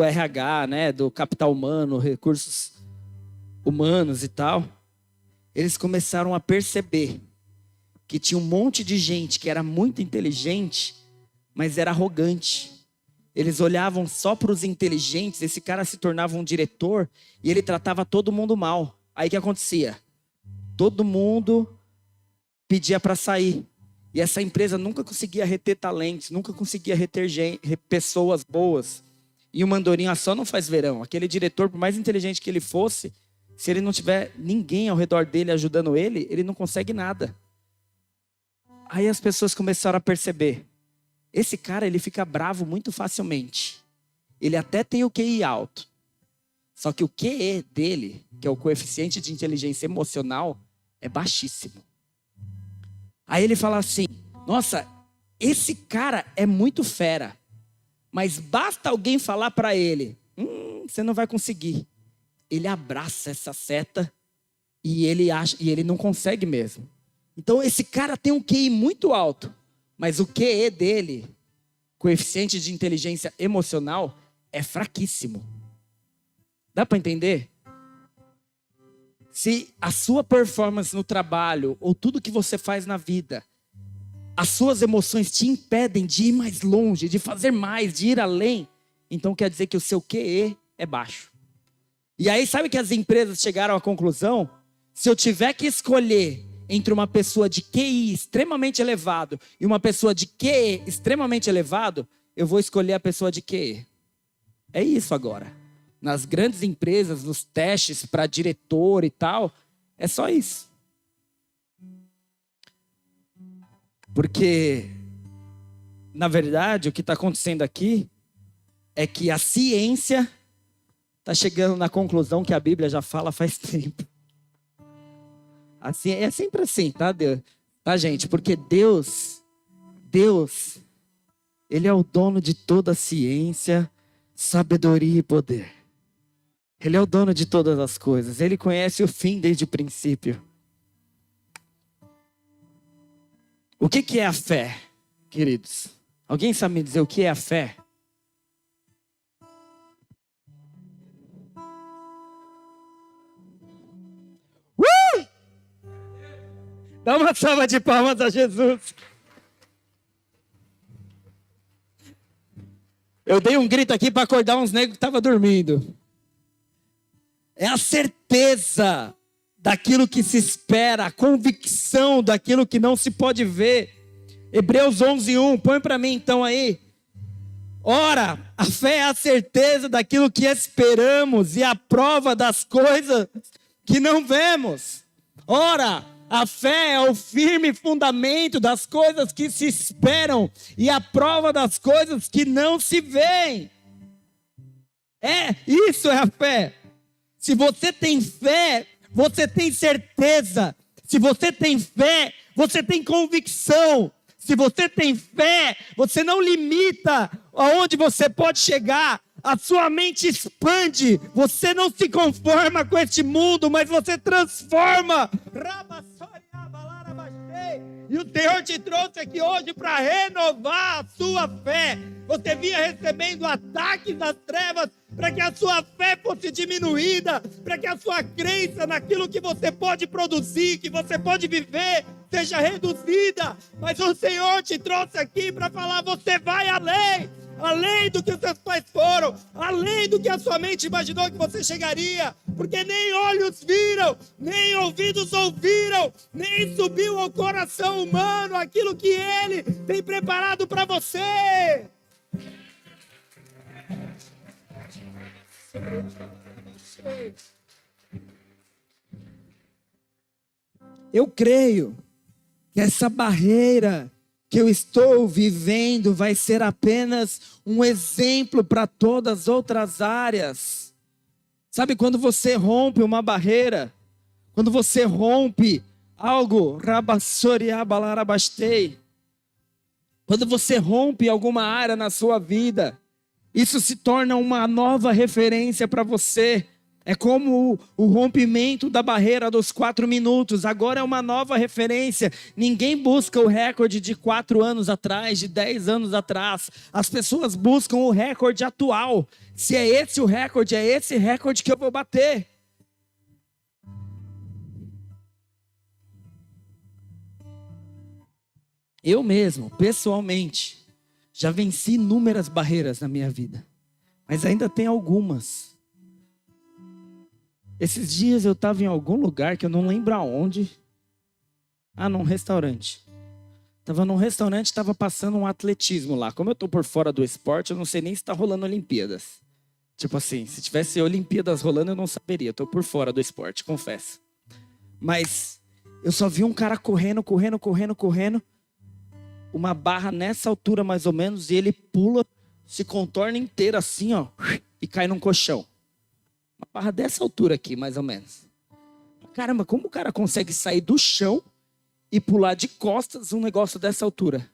RH, né, do capital humano, recursos humanos e tal, eles começaram a perceber que tinha um monte de gente que era muito inteligente, mas era arrogante. Eles olhavam só para os inteligentes, esse cara se tornava um diretor e ele tratava todo mundo mal. Aí o que acontecia? Todo mundo pedia para sair. E essa empresa nunca conseguia reter talentos, nunca conseguia reter pessoas boas. E o mandorinho só não faz verão. Aquele diretor, por mais inteligente que ele fosse, se ele não tiver ninguém ao redor dele ajudando ele não consegue nada. Aí as pessoas começaram a perceber. Esse cara, ele fica bravo muito facilmente. Ele até tem o QI alto. Só que o QE dele, que é o coeficiente de inteligência emocional, é baixíssimo. Aí ele fala assim, nossa, esse cara é muito fera. Mas basta alguém falar para ele, você não vai conseguir. Ele abraça essa seta e ele não consegue mesmo. Então esse cara tem um QI muito alto, mas o QE dele, coeficiente de inteligência emocional, é fraquíssimo. Dá para entender? Se a sua performance no trabalho ou tudo que você faz na vida, as suas emoções te impedem de ir mais longe, de fazer mais, de ir além, então quer dizer que o seu QE é baixo. E aí sabe que as empresas chegaram à conclusão? Se eu tiver que escolher entre uma pessoa de QI extremamente elevado e uma pessoa de QE extremamente elevado, eu vou escolher a pessoa de QE. É isso agora. Nas grandes empresas, nos testes para diretor e tal, é só isso. Porque, na verdade, o que está acontecendo aqui é que a ciência está chegando na conclusão que a Bíblia já fala faz tempo. Assim, é sempre assim, tá, Deus? Tá, gente? Porque Deus, Ele é o dono de toda a ciência, sabedoria e poder. Ele é o dono de todas as coisas. Ele conhece o fim desde o princípio. O que é a fé, queridos? Alguém sabe me dizer o que é a fé? Dá uma salva de palmas a Jesus. Eu dei um grito aqui para acordar uns negros que estavam dormindo. É a certeza daquilo que se espera, a convicção daquilo que não se pode ver. Hebreus 11:1, põe para mim então aí. Ora, a fé é a certeza daquilo que esperamos e a prova das coisas que não vemos. Ora, a fé é o firme fundamento das coisas que se esperam e a prova das coisas que não se veem. Isso é a fé. Se você tem fé, você tem certeza. Se você tem fé, você tem convicção. Se você tem fé, você não limita aonde você pode chegar. A sua mente expande. Você não se conforma com este mundo, mas você transforma. E o Senhor te trouxe aqui hoje para renovar a sua fé. Você vinha recebendo ataques das trevas para que a sua fé fosse diminuída, para que a sua crença naquilo que você pode produzir, que você pode viver, seja reduzida. Mas o Senhor te trouxe aqui para falar: você vai além. Além do que os seus pais foram, além do que a sua mente imaginou que você chegaria, porque nem olhos viram, nem ouvidos ouviram, nem subiu ao coração humano aquilo que Ele tem preparado para você. Eu creio que essa barreira que eu estou vivendo vai ser apenas um exemplo para todas as outras áreas. Sabe, quando você rompe uma barreira, quando você rompe algo, quando você rompe alguma área na sua vida, isso se torna uma nova referência para você. É como o rompimento da barreira dos 4 minutos. Agora é uma nova referência. Ninguém busca o recorde de 4 anos atrás, de 10 anos atrás. As pessoas buscam o recorde atual. Se é esse o recorde, é esse recorde que eu vou bater. Eu mesmo, pessoalmente, já venci inúmeras barreiras na minha vida. Mas ainda tem algumas. Esses dias eu estava em algum lugar que eu não lembro aonde. Num restaurante. Estava num restaurante, estava passando um atletismo lá. Como eu estou por fora do esporte, eu não sei nem se está rolando Olimpíadas. Tipo assim, se tivesse Olimpíadas rolando, eu não saberia. Estou por fora do esporte, confesso. Mas eu só vi um cara correndo. Uma barra nessa altura mais ou menos, e ele pula, se contorna inteiro assim, ó, e cai num colchão. Uma barra dessa altura aqui, mais ou menos. Caramba, como o cara consegue sair do chão e pular de costas um negócio dessa altura?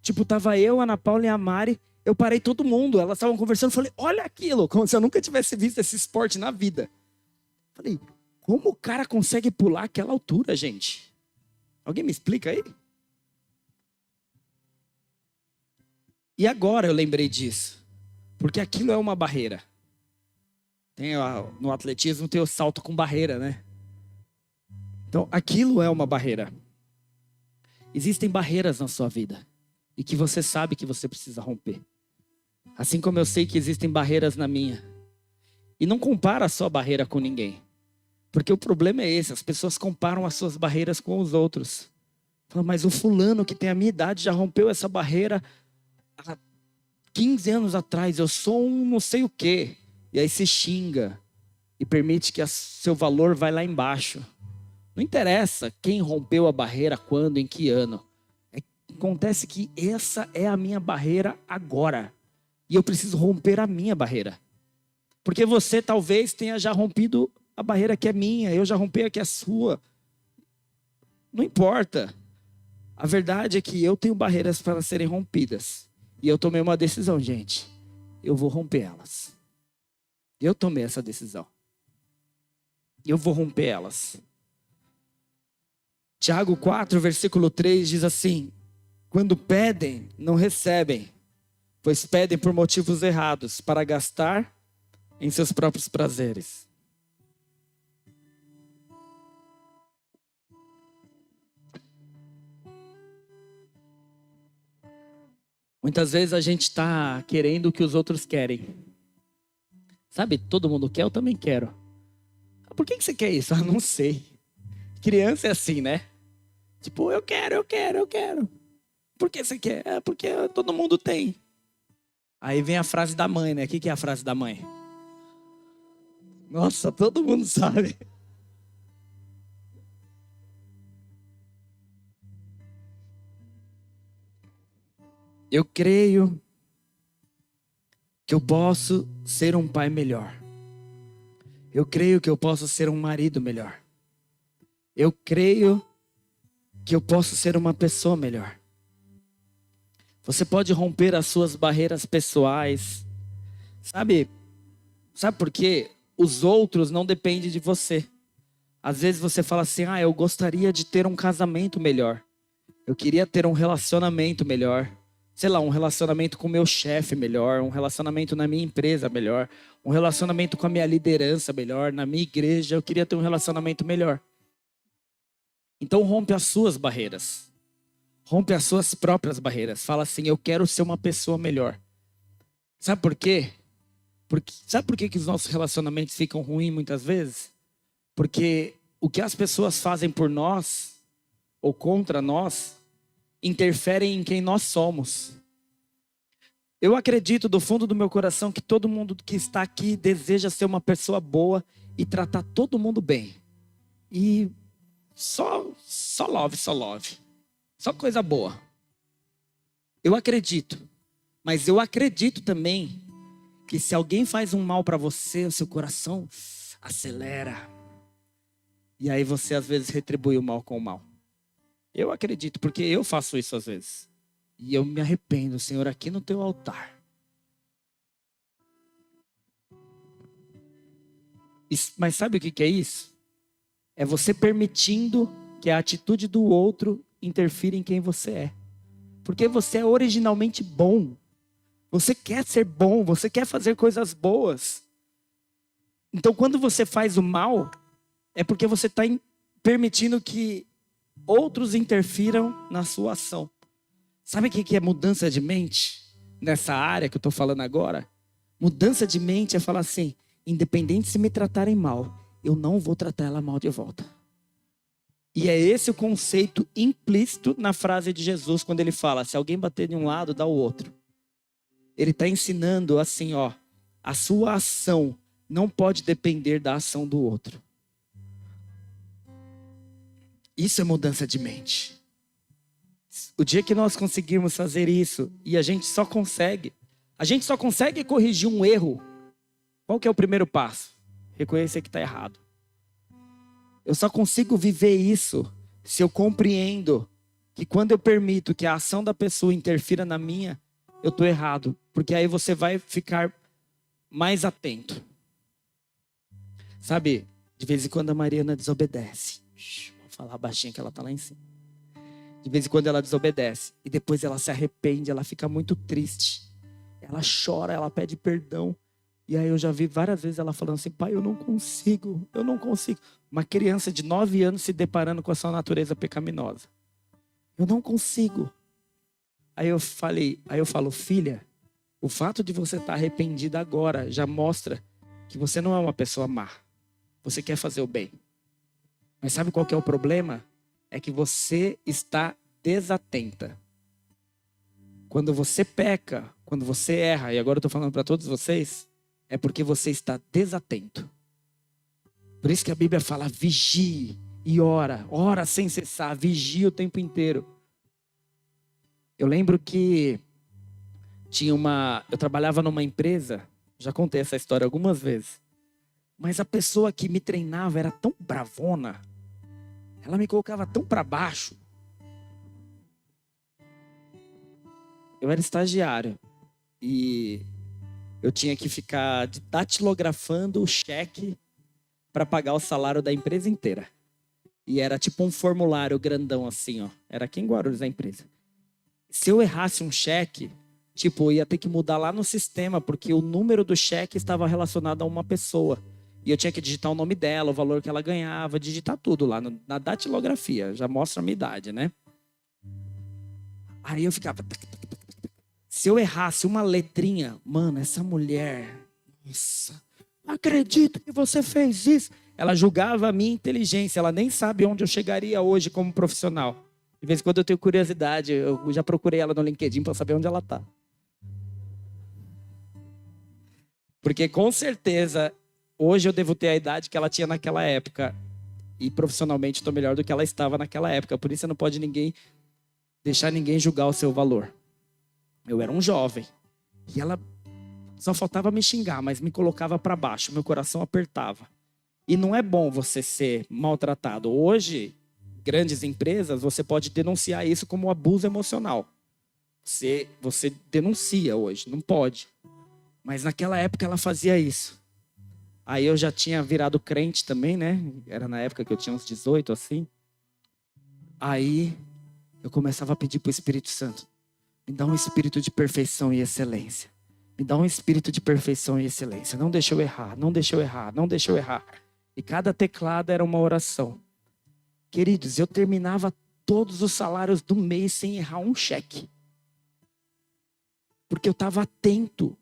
Tipo, tava eu, a Ana Paula e a Mari, eu parei todo mundo, elas estavam conversando, falei: olha aquilo, como se eu nunca tivesse visto esse esporte na vida. Falei: como o cara consegue pular aquela altura, gente? Alguém me explica aí? E agora eu lembrei disso, porque aquilo é uma barreira. No atletismo tem o salto com barreira, né? Então, aquilo é uma barreira. Existem barreiras na sua vida e que você sabe que você precisa romper. Assim como eu sei que existem barreiras na minha. E não compara a sua barreira com ninguém. Porque o problema é esse, as pessoas comparam as suas barreiras com os outros. Falam: mas o fulano que tem a minha idade já rompeu essa barreira há 15 anos atrás, eu sou um não sei o quê. E aí se xinga e permite que seu valor vai lá embaixo. Não interessa quem rompeu a barreira, quando, em que ano. Acontece que essa é a minha barreira agora. E eu preciso romper a minha barreira. Porque você talvez tenha já rompido a barreira que é minha, eu já rompi a que é sua. Não importa. A verdade é que eu tenho barreiras para serem rompidas. E eu tomei uma decisão, gente. Eu vou romper elas. Eu tomei essa decisão. Eu vou romper elas. Tiago 4, versículo 3 diz assim: quando pedem, não recebem, pois pedem por motivos errados, para gastar em seus próprios prazeres. Muitas vezes a gente está querendo o que os outros querem. Sabe, todo mundo quer, eu também quero. Por que você quer isso? Não sei. Criança é assim, né? Tipo, eu quero. Por que você quer? Porque todo mundo tem. Aí vem a frase da mãe, né? O que é a frase da mãe? Nossa, todo mundo sabe. Eu creio que eu posso ser um pai melhor. Eu creio que eu posso ser um marido melhor. Eu creio que eu posso ser uma pessoa melhor. Você pode romper as suas barreiras pessoais. Sabe por quê? Os outros não dependem de você. Às vezes você fala assim, eu gostaria de ter um casamento melhor. Eu queria ter um relacionamento melhor. Sei lá, um relacionamento com o meu chefe melhor, um relacionamento na minha empresa melhor, um relacionamento com a minha liderança melhor, na minha igreja, eu queria ter um relacionamento melhor. Então rompe as suas barreiras. Rompe as suas próprias barreiras. Fala assim, eu quero ser uma pessoa melhor. Sabe por quê? Sabe por que os nossos relacionamentos ficam ruins muitas vezes? Porque o que as pessoas fazem por nós, ou contra nós, interferem em quem nós somos. Eu acredito do fundo do meu coração que todo mundo que está aqui deseja ser uma pessoa boa e tratar todo mundo bem. E só love. Só coisa boa. Eu acredito. Mas eu acredito também que se alguém faz um mal para você, o seu coração acelera. E aí você às vezes retribui o mal com o mal. Eu acredito, porque eu faço isso às vezes. E eu me arrependo, Senhor, aqui no teu altar. Mas sabe o que é isso? É você permitindo que a atitude do outro interfira em quem você é. Porque você é originalmente bom. Você quer ser bom, você quer fazer coisas boas. Então quando você faz o mal, é porque você está permitindo que outros interfiram na sua ação. Sabe o que é mudança de mente? Nessa área que eu estou falando agora. Mudança de mente é falar assim, independente se me tratarem mal, eu não vou tratar ela mal de volta. E é esse o conceito implícito na frase de Jesus, quando ele fala, se alguém bater de um lado, dá o outro. Ele está ensinando assim, a sua ação não pode depender da ação do outro. Isso é mudança de mente. O dia que nós conseguirmos fazer isso, e a gente só consegue corrigir um erro. Qual que é o primeiro passo? Reconhecer que está errado. Eu só consigo viver isso se eu compreendo que quando eu permito que a ação da pessoa interfira na minha, eu estou errado. Porque aí você vai ficar mais atento. Sabe, de vez em quando a Mariana desobedece. Vou falar baixinho que ela está lá em cima. De vez em quando ela desobedece. E depois ela se arrepende, ela fica muito triste. Ela chora, ela pede perdão. E aí eu já vi várias vezes ela falando assim, pai, eu não consigo. Uma criança de 9 anos se deparando com a sua natureza pecaminosa. Eu não consigo. Aí eu falo, filha, o fato de você estar arrependida agora já mostra que você não é uma pessoa má. Você quer fazer o bem. Mas sabe qual que é o problema? É que você está desatenta. Quando você peca, quando você erra, e agora eu estou falando para todos vocês, é porque você está desatento. Por isso que a Bíblia fala, vigie e ora sem cessar, vigie o tempo inteiro. Eu lembro que eu trabalhava numa empresa, já contei essa história algumas vezes, mas a pessoa que me treinava era tão bravona, ela me colocava tão para baixo. Eu era estagiário e eu tinha que ficar datilografando o cheque para pagar o salário da empresa inteira. E era tipo um formulário grandão assim, Era aqui em Guarulhos a empresa. Se eu errasse um cheque, eu ia ter que mudar lá no sistema, porque o número do cheque estava relacionado a uma pessoa. E eu tinha que digitar o nome dela, o valor que ela ganhava, digitar tudo lá na datilografia. Já mostra a minha idade, né? Aí eu ficava... Se eu errasse uma letrinha, mano, essa mulher... Nossa, não acredito que você fez isso. Ela julgava a minha inteligência. Ela nem sabe onde eu chegaria hoje como profissional. De vez em quando eu tenho curiosidade. Eu já procurei ela no LinkedIn para saber onde ela está. Porque com certeza, hoje eu devo ter a idade que ela tinha naquela época. E profissionalmente estou melhor do que ela estava naquela época. Por isso não pode deixar ninguém julgar o seu valor. Eu era um jovem. E ela só faltava me xingar, mas me colocava para baixo. Meu coração apertava. E não é bom você ser maltratado. Hoje, grandes empresas, você pode denunciar isso como abuso emocional. Você denuncia hoje, não pode. Mas naquela época ela fazia isso. Aí eu já tinha virado crente também, né? Era na época que eu tinha uns 18, assim. Aí eu começava a pedir pro Espírito Santo: me dá um espírito de perfeição e excelência. Me dá um espírito de perfeição e excelência. Não deixa eu errar, não deixa eu errar, não deixa eu errar. E cada teclado era uma oração. Queridos, eu terminava todos os salários do mês sem errar um cheque. Porque eu estava atento.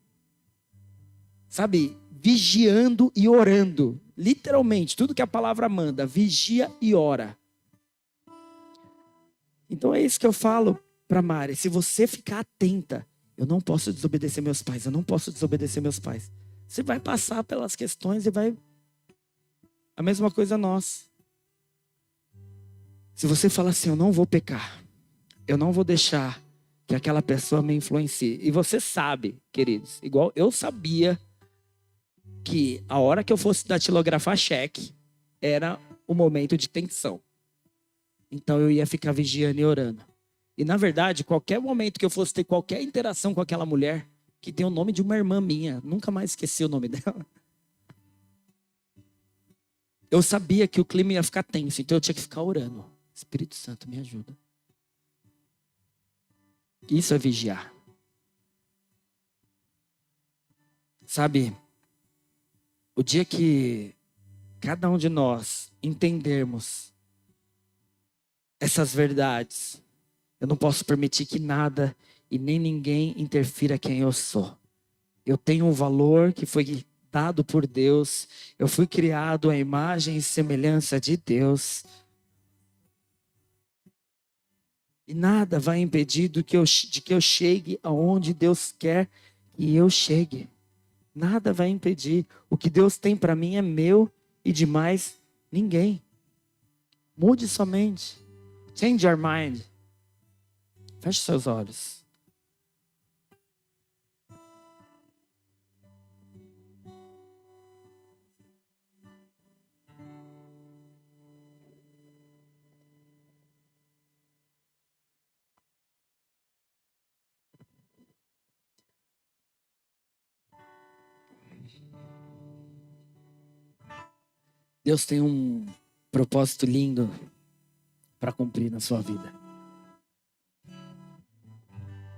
Sabe? Vigiando e orando. Literalmente, tudo que a palavra manda, vigia e ora. Então é isso que eu falo para Mari. Se você ficar atenta, eu não posso desobedecer meus pais, eu não posso desobedecer meus pais. Você vai passar pelas questões e vai... A mesma coisa nós. Se você fala assim, eu não vou pecar, eu não vou deixar que aquela pessoa me influencie. E você sabe, queridos, igual eu sabia que a hora que eu fosse datilografar cheque era o momento de tensão. Então eu ia ficar vigiando e orando. E na verdade, qualquer momento que eu fosse ter qualquer interação com aquela mulher, que tem o nome de uma irmã minha, nunca mais esqueci o nome dela. Eu sabia que o clima ia ficar tenso, então eu tinha que ficar orando. Espírito Santo, me ajuda. Isso é vigiar. Sabe, o dia que cada um de nós entendermos essas verdades, eu não posso permitir que nada e nem ninguém interfira quem eu sou. Eu tenho um valor que foi dado por Deus. Eu fui criado à imagem e semelhança de Deus. E nada vai impedir de que eu chegue aonde Deus quer que eu chegue. Nada vai impedir. O que Deus tem para mim é meu e de mais ninguém. Mude sua mente. Change your mind. Feche seus olhos. Deus tem um propósito lindo para cumprir na sua vida.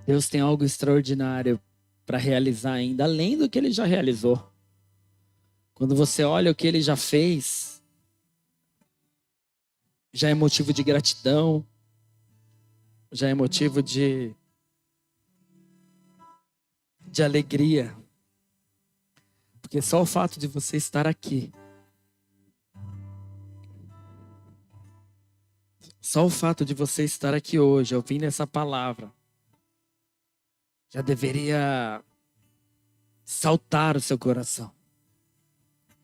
Deus tem algo extraordinário para realizar ainda, além do que Ele já realizou. Quando você olha o que Ele já fez, já é motivo de gratidão, já é motivo de alegria. Porque só o fato de você estar aqui, só o fato de você estar aqui hoje, ouvindo essa palavra, já deveria saltar o seu coração.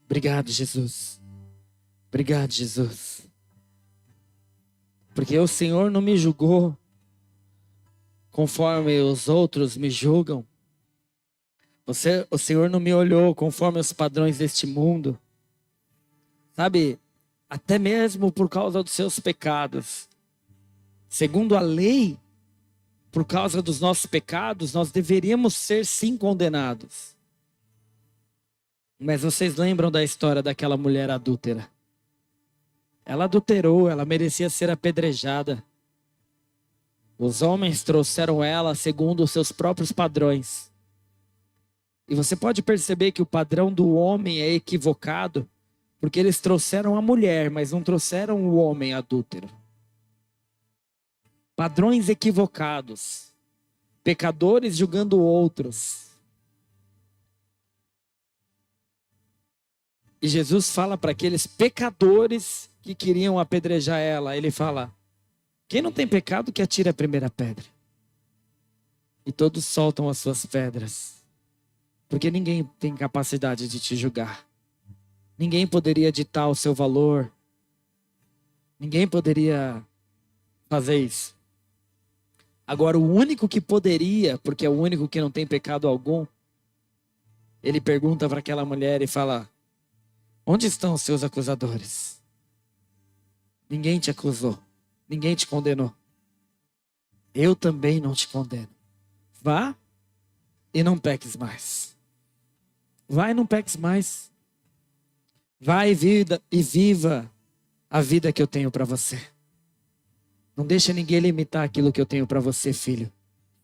Obrigado, Jesus. Obrigado, Jesus. Porque o Senhor não me julgou conforme os outros me julgam. O Senhor não me olhou conforme os padrões deste mundo. Sabe, até mesmo por causa dos seus pecados. Segundo a lei, por causa dos nossos pecados, nós deveríamos ser sim condenados. Mas vocês lembram da história daquela mulher adúltera? Ela adulterou, ela merecia ser apedrejada. Os homens trouxeram ela segundo os seus próprios padrões. E você pode perceber que o padrão do homem é equivocado, porque eles trouxeram a mulher, mas não trouxeram o homem adúltero. Padrões equivocados. Pecadores julgando outros. E Jesus fala para aqueles pecadores que queriam apedrejar ela. Ele fala: quem não tem pecado que atire a primeira pedra. E todos soltam as suas pedras. Porque ninguém tem capacidade de te julgar. Ninguém poderia ditar o seu valor. Ninguém poderia fazer isso. Agora, o único que poderia, porque é o único que não tem pecado algum, ele pergunta para aquela mulher e fala: onde estão os seus acusadores? Ninguém te acusou. Ninguém te condenou. Eu também não te condeno. Vá e não peques mais. Vai e não peques mais. Vai e viva a vida que eu tenho para você. Não deixa ninguém limitar aquilo que eu tenho para você, filho.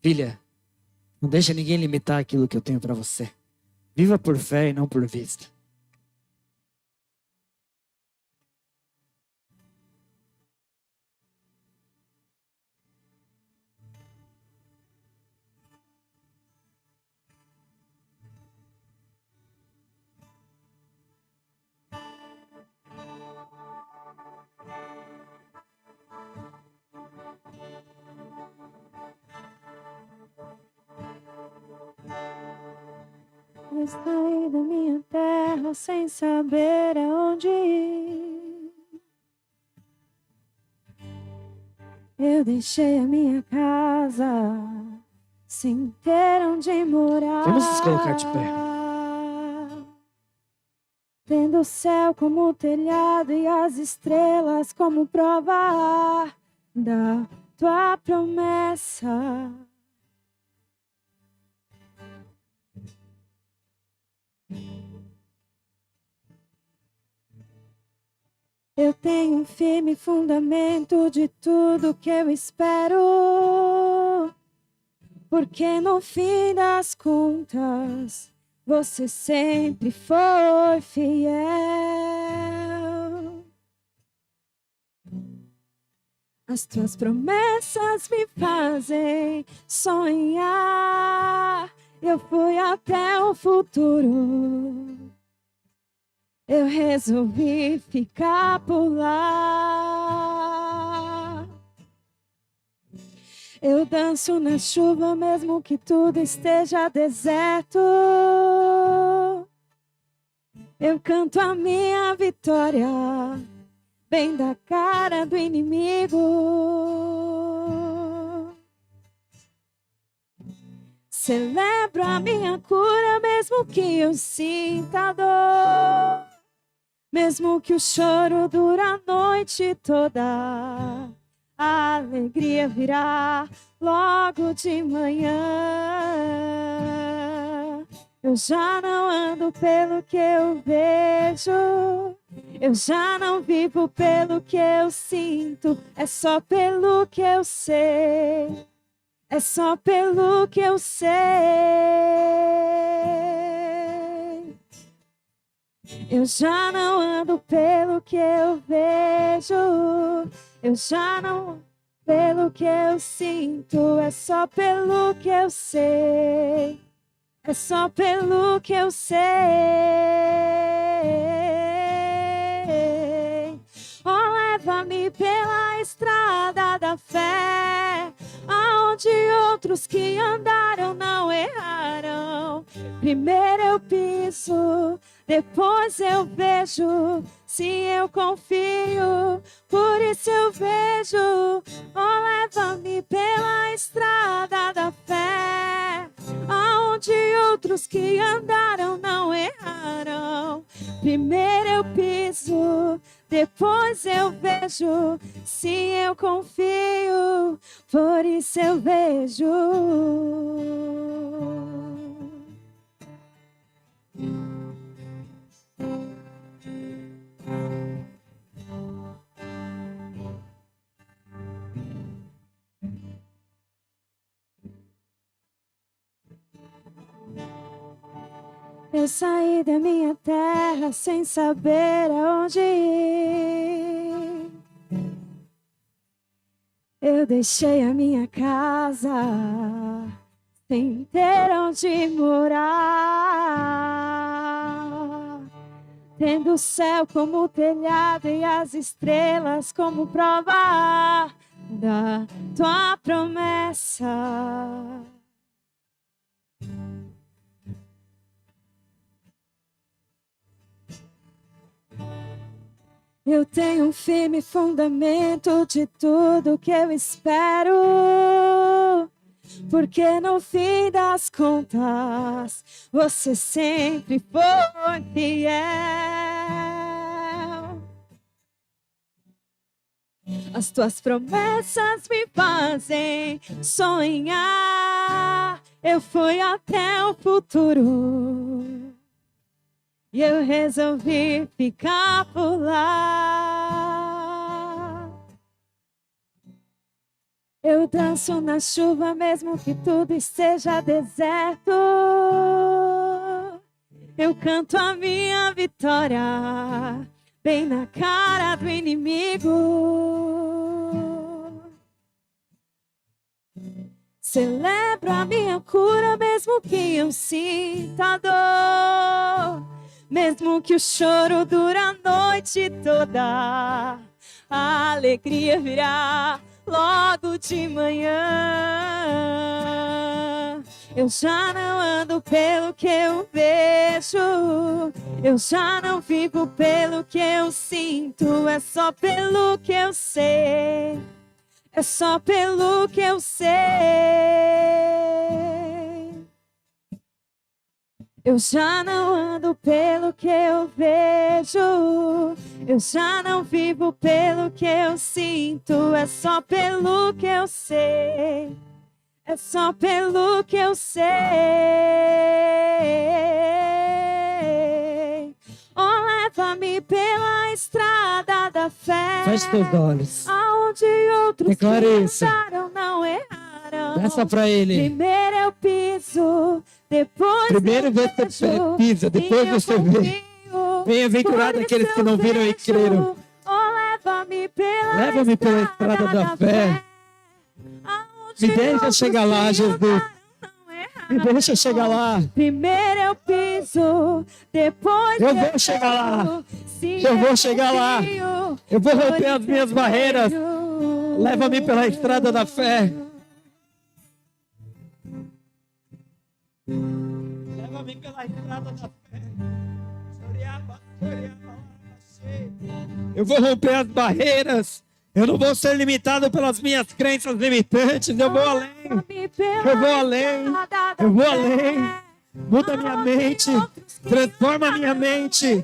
Filha, não deixa ninguém limitar aquilo que eu tenho para você. Viva por fé e não por vista. Eu saí da minha terra sem saber aonde ir. Eu deixei a minha casa sem ter onde morar. Vamos nos colocar de pé. Tendo o céu como telhado e as estrelas como prova da tua promessa. Eu tenho um firme fundamento de tudo que eu espero, porque no fim das contas você sempre foi fiel. As tuas promessas me fazem sonhar. Eu fui até o futuro. Eu resolvi ficar por lá. Eu danço na chuva mesmo que tudo esteja deserto. Eu canto a minha vitória bem da cara do inimigo. Celebro a minha cura mesmo que eu sinta dor. Mesmo que o choro dure a noite toda, a alegria virá logo de manhã. Eu já não ando pelo que eu vejo, eu já não vivo pelo que eu sinto, é só pelo que eu sei, é só pelo que eu sei. Eu já não ando pelo que eu vejo, eu já não pelo que eu sinto, é só pelo que eu sei, é só pelo que eu sei. Oh, leva-me pela estrada da fé, aonde outros que andaram não erraram. Primeiro eu piso, depois eu vejo, se eu confio, por isso eu vejo. Oh, leva-me pela estrada da fé, aonde outros que andaram não erraram. Primeiro eu piso, depois eu vejo, se eu confio, por isso eu vejo. Eu saí da minha terra sem saber aonde ir. Eu deixei a minha casa sem ter onde morar. Tendo o céu como telhado e as estrelas como prova da tua promessa. Eu tenho um firme fundamento de tudo que eu espero. Porque no fim das contas, você sempre foi fiel. As tuas promessas me fazem sonhar. Eu fui até o futuro e eu resolvi ficar por lá. Eu danço na chuva mesmo que tudo esteja deserto. Eu canto a minha vitória bem na cara do inimigo. Celebro a minha cura mesmo que eu sinta dor. Mesmo que o choro dure a noite toda, a alegria virá logo de manhã. Eu já não ando pelo que eu vejo, eu já não vivo pelo que eu sinto, é só pelo que eu sei, é só pelo que eu sei. Eu já não ando pelo que eu vejo, eu já não vivo pelo que eu sinto, é só pelo que eu sei, é só pelo que eu sei. Oh, leva-me pela estrada da fé. Feche teus olhos. Aonde outros Declare que isso. andaram não erraram. Peça para Ele. Primeiro eu piso, depois Primeiro eu você vejo, pisa, depois e eu você vê. confio. Bem-aventurado Por aqueles isso que não eu viram e vejo. creram. Oh, leva-me Leva-me pela estrada da fé. Aonde Me deixa outros chegar lá, que Jesus. andaram não erraram. Me deixa chegar lá. Primeiro eu piso, depois Eu vou chegar lá. vejo. Se Eu vou chegar lá. confio, Eu vou por romper as isso minhas eu barreiras. vejo. Leva-me pela estrada da fé. Leva-me pela estrada da fé. Eu vou romper as barreiras. Eu não vou ser limitado pelas minhas crenças limitantes. Eu vou além. Eu vou além. Eu vou além. Muda minha mente. Transforma minha mente.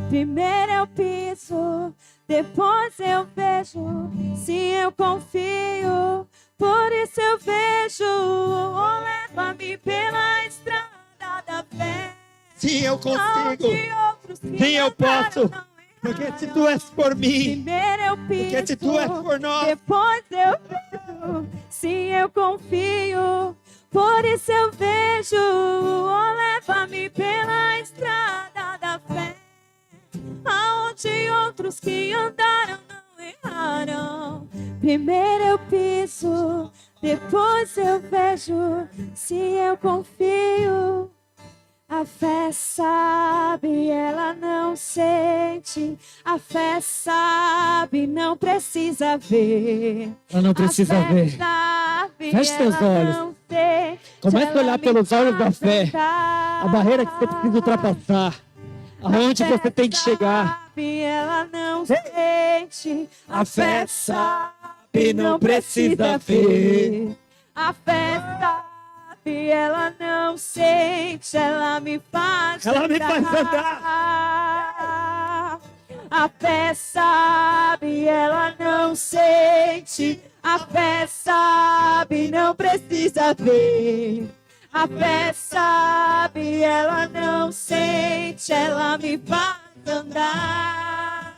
Primeiro eu piso, depois eu vejo. Se eu confio, por isso eu vejo. Oh, leva-me pela estrada da fé. Sim, eu consigo. Aonde outros que Sim, eu posso. andaram não Porque erraram. se tu és por mim, Primeiro eu piso, porque se tu és por nós, depois eu vejo. Se eu confio, por isso eu vejo. Oh, leva-me pela estrada da fé. Aonde outros que andaram não erraram. Primeiro eu piso, depois eu vejo. Se eu confio, a fé sabe, ela não sente. A fé sabe, não precisa ver. ela não precisa A fé ver. sabe, Feche teus ela olhos. não sente. Comece a Ela olhar me pelos olhos da faz fé. andar. A barreira que você precisa ultrapassar. Aonde A fé você tem que chegar. sabe, ela não sente. A fé sabe, não precisa ver. A fé sabe, ela não sente. Ela me faz Ela me faz andar. A fé sabe, ela não sente. A fé sabe, não precisa ver. A fé sabe, ela não sente, ela me faz andar.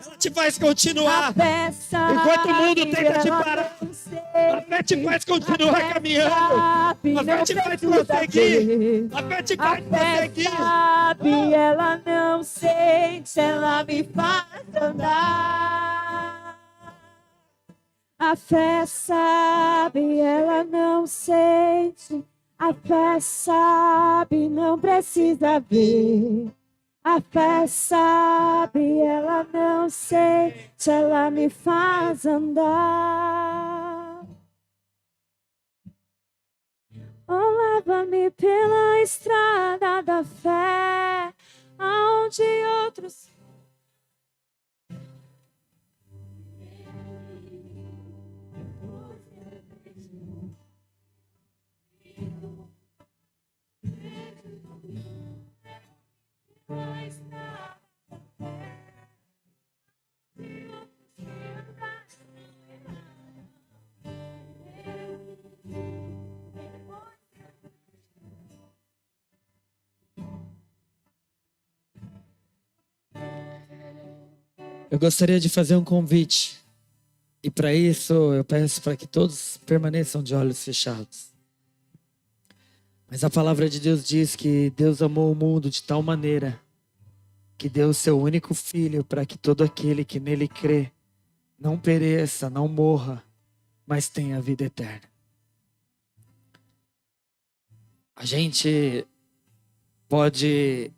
Ela te faz continuar. A fé sabe, Enquanto o mundo tenta te ela parar, não sente, a fé te faz continuar a fé caminhando. sabe, A fé não te faz precisa prosseguir. ver. A fé te A faz fé prosseguir. sabe, ela não sente, ela me faz andar. A fé sabe, ela não sente. A fé sabe, não precisa ver. A fé sabe, ela não sente, ela me faz andar. Oh, leva-me pela estrada da fé, aonde outros Eu gostaria de fazer um convite. E para isso eu peço para que todos permaneçam de olhos fechados. Mas a palavra de Deus diz que Deus amou o mundo de tal maneira que deu o seu único filho para que todo aquele que nele crê não pereça, não morra, mas tenha vida eterna. A gente pode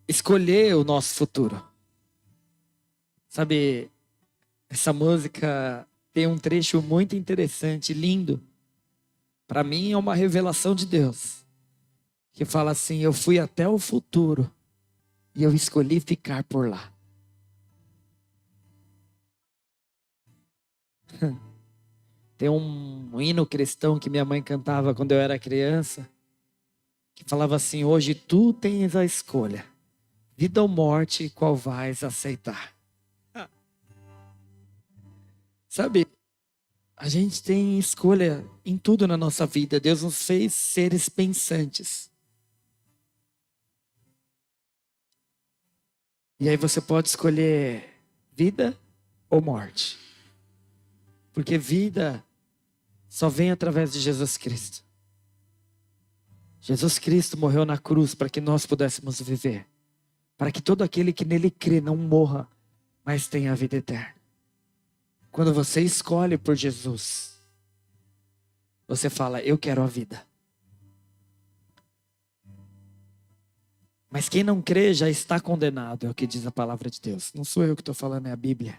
escolher o nosso futuro. Sabe, essa música tem um trecho muito interessante, lindo. Para mim é uma revelação de Deus. Que fala assim: eu fui até o futuro e eu escolhi ficar por lá. Tem um hino cristão que minha mãe cantava quando eu era criança, que falava assim: hoje tu tens a escolha, vida ou morte, qual vais aceitar. Sabe, a gente tem escolha em tudo na nossa vida. Deus nos fez seres pensantes. E aí você pode escolher vida ou morte. Porque vida só vem através de Jesus Cristo. Jesus Cristo morreu na cruz para que nós pudéssemos viver. Para que todo aquele que nele crê não morra, mas tenha a vida eterna. Quando você escolhe por Jesus, você fala: eu quero a vida. Mas quem não crê já está condenado, é o que diz a palavra de Deus. Não sou eu que estou falando, é a Bíblia.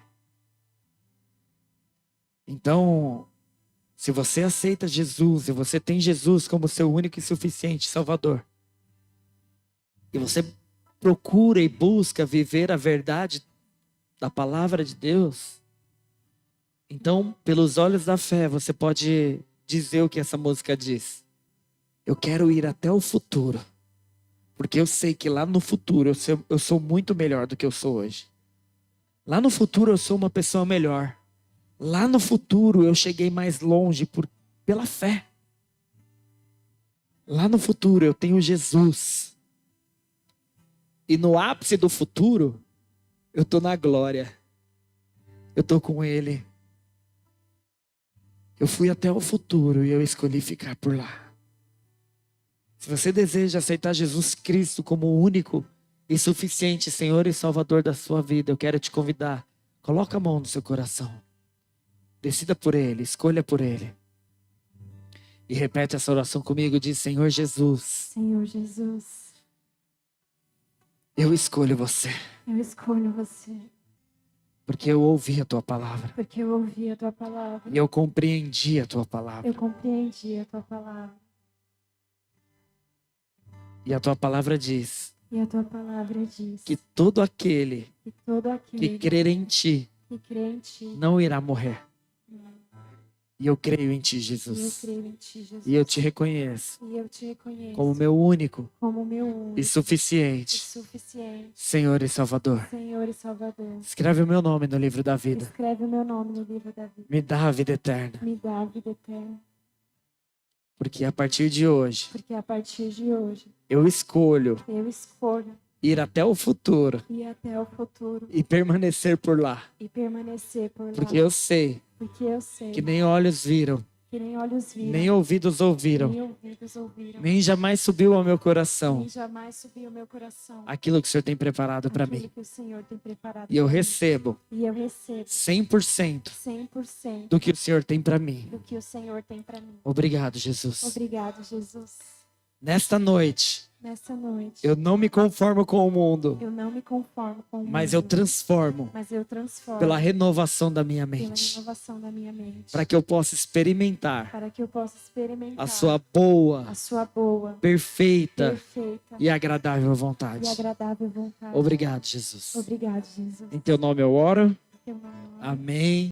Então, se você aceita Jesus, e você tem Jesus como seu único e suficiente Salvador, e você procura e busca viver a verdade da palavra de Deus, então, pelos olhos da fé, você pode dizer o que essa música diz. Eu quero ir até o futuro, porque eu sei que lá no futuro eu sou muito melhor do que eu sou hoje. Lá no futuro eu sou uma pessoa melhor. Lá no futuro eu cheguei mais longe pela fé. Lá no futuro eu tenho Jesus. E no ápice do futuro, eu estou na glória. Eu estou com Ele. Eu fui até o futuro e eu escolhi ficar por lá. Se você deseja aceitar Jesus Cristo como o único e suficiente Senhor e Salvador da sua vida, eu quero te convidar. Coloca a mão no seu coração. Decida por Ele, escolha por Ele. E repete essa oração comigo, diz: Senhor Jesus. Senhor Jesus, Eu escolho você. eu escolho você. Porque eu ouvi a tua palavra. Porque eu ouvi a tua palavra. E eu compreendi a tua palavra. Eu compreendi a tua palavra. E a tua palavra diz E a tua palavra diz que todo aquele que todo aquele que crer em ti que crê em ti, não irá morrer. E eu creio em ti, e eu Jesus. creio em ti, Jesus. E eu te reconheço E eu te reconheço como meu único como meu único e e suficiente suficiente Senhor e Salvador. Senhor e Salvador. Escreve o meu nome no livro da vida. Escreve o meu nome no livro da vida. Me dá a vida eterna. Me dá a vida eterna. Porque a partir de hoje, Porque a partir de hoje, eu escolho eu escolho ir até o futuro ir até o futuro e permanecer por lá. e permanecer por lá. Porque eu sei Porque eu sei que nem olhos viram, que nem olhos viram, nem ouvidos ouviram, nem ouvidos ouviram, nem jamais subiu ao meu coração nem jamais subiu o meu coração aquilo que o Senhor tem preparado para aquilo mim. que o Senhor tem preparado E eu pra mim. recebo E eu recebo 100% 100% do que o Senhor tem para mim. do que o Senhor tem para mim. Obrigado, Jesus. Obrigado, Jesus. Nesta noite, Nessa noite, eu não me conformo com o mundo, eu não me conformo com o mas eu mundo, transformo mas eu transformo pela renovação da minha pela mente, renovação da minha mente, para que eu possa experimentar para que eu possa experimentar a sua boa, a sua boa, perfeita perfeita e agradável e vontade. agradável vontade. Obrigado, Jesus. Obrigado, Jesus. Em teu nome eu oro. Em teu nome eu oro. Amém.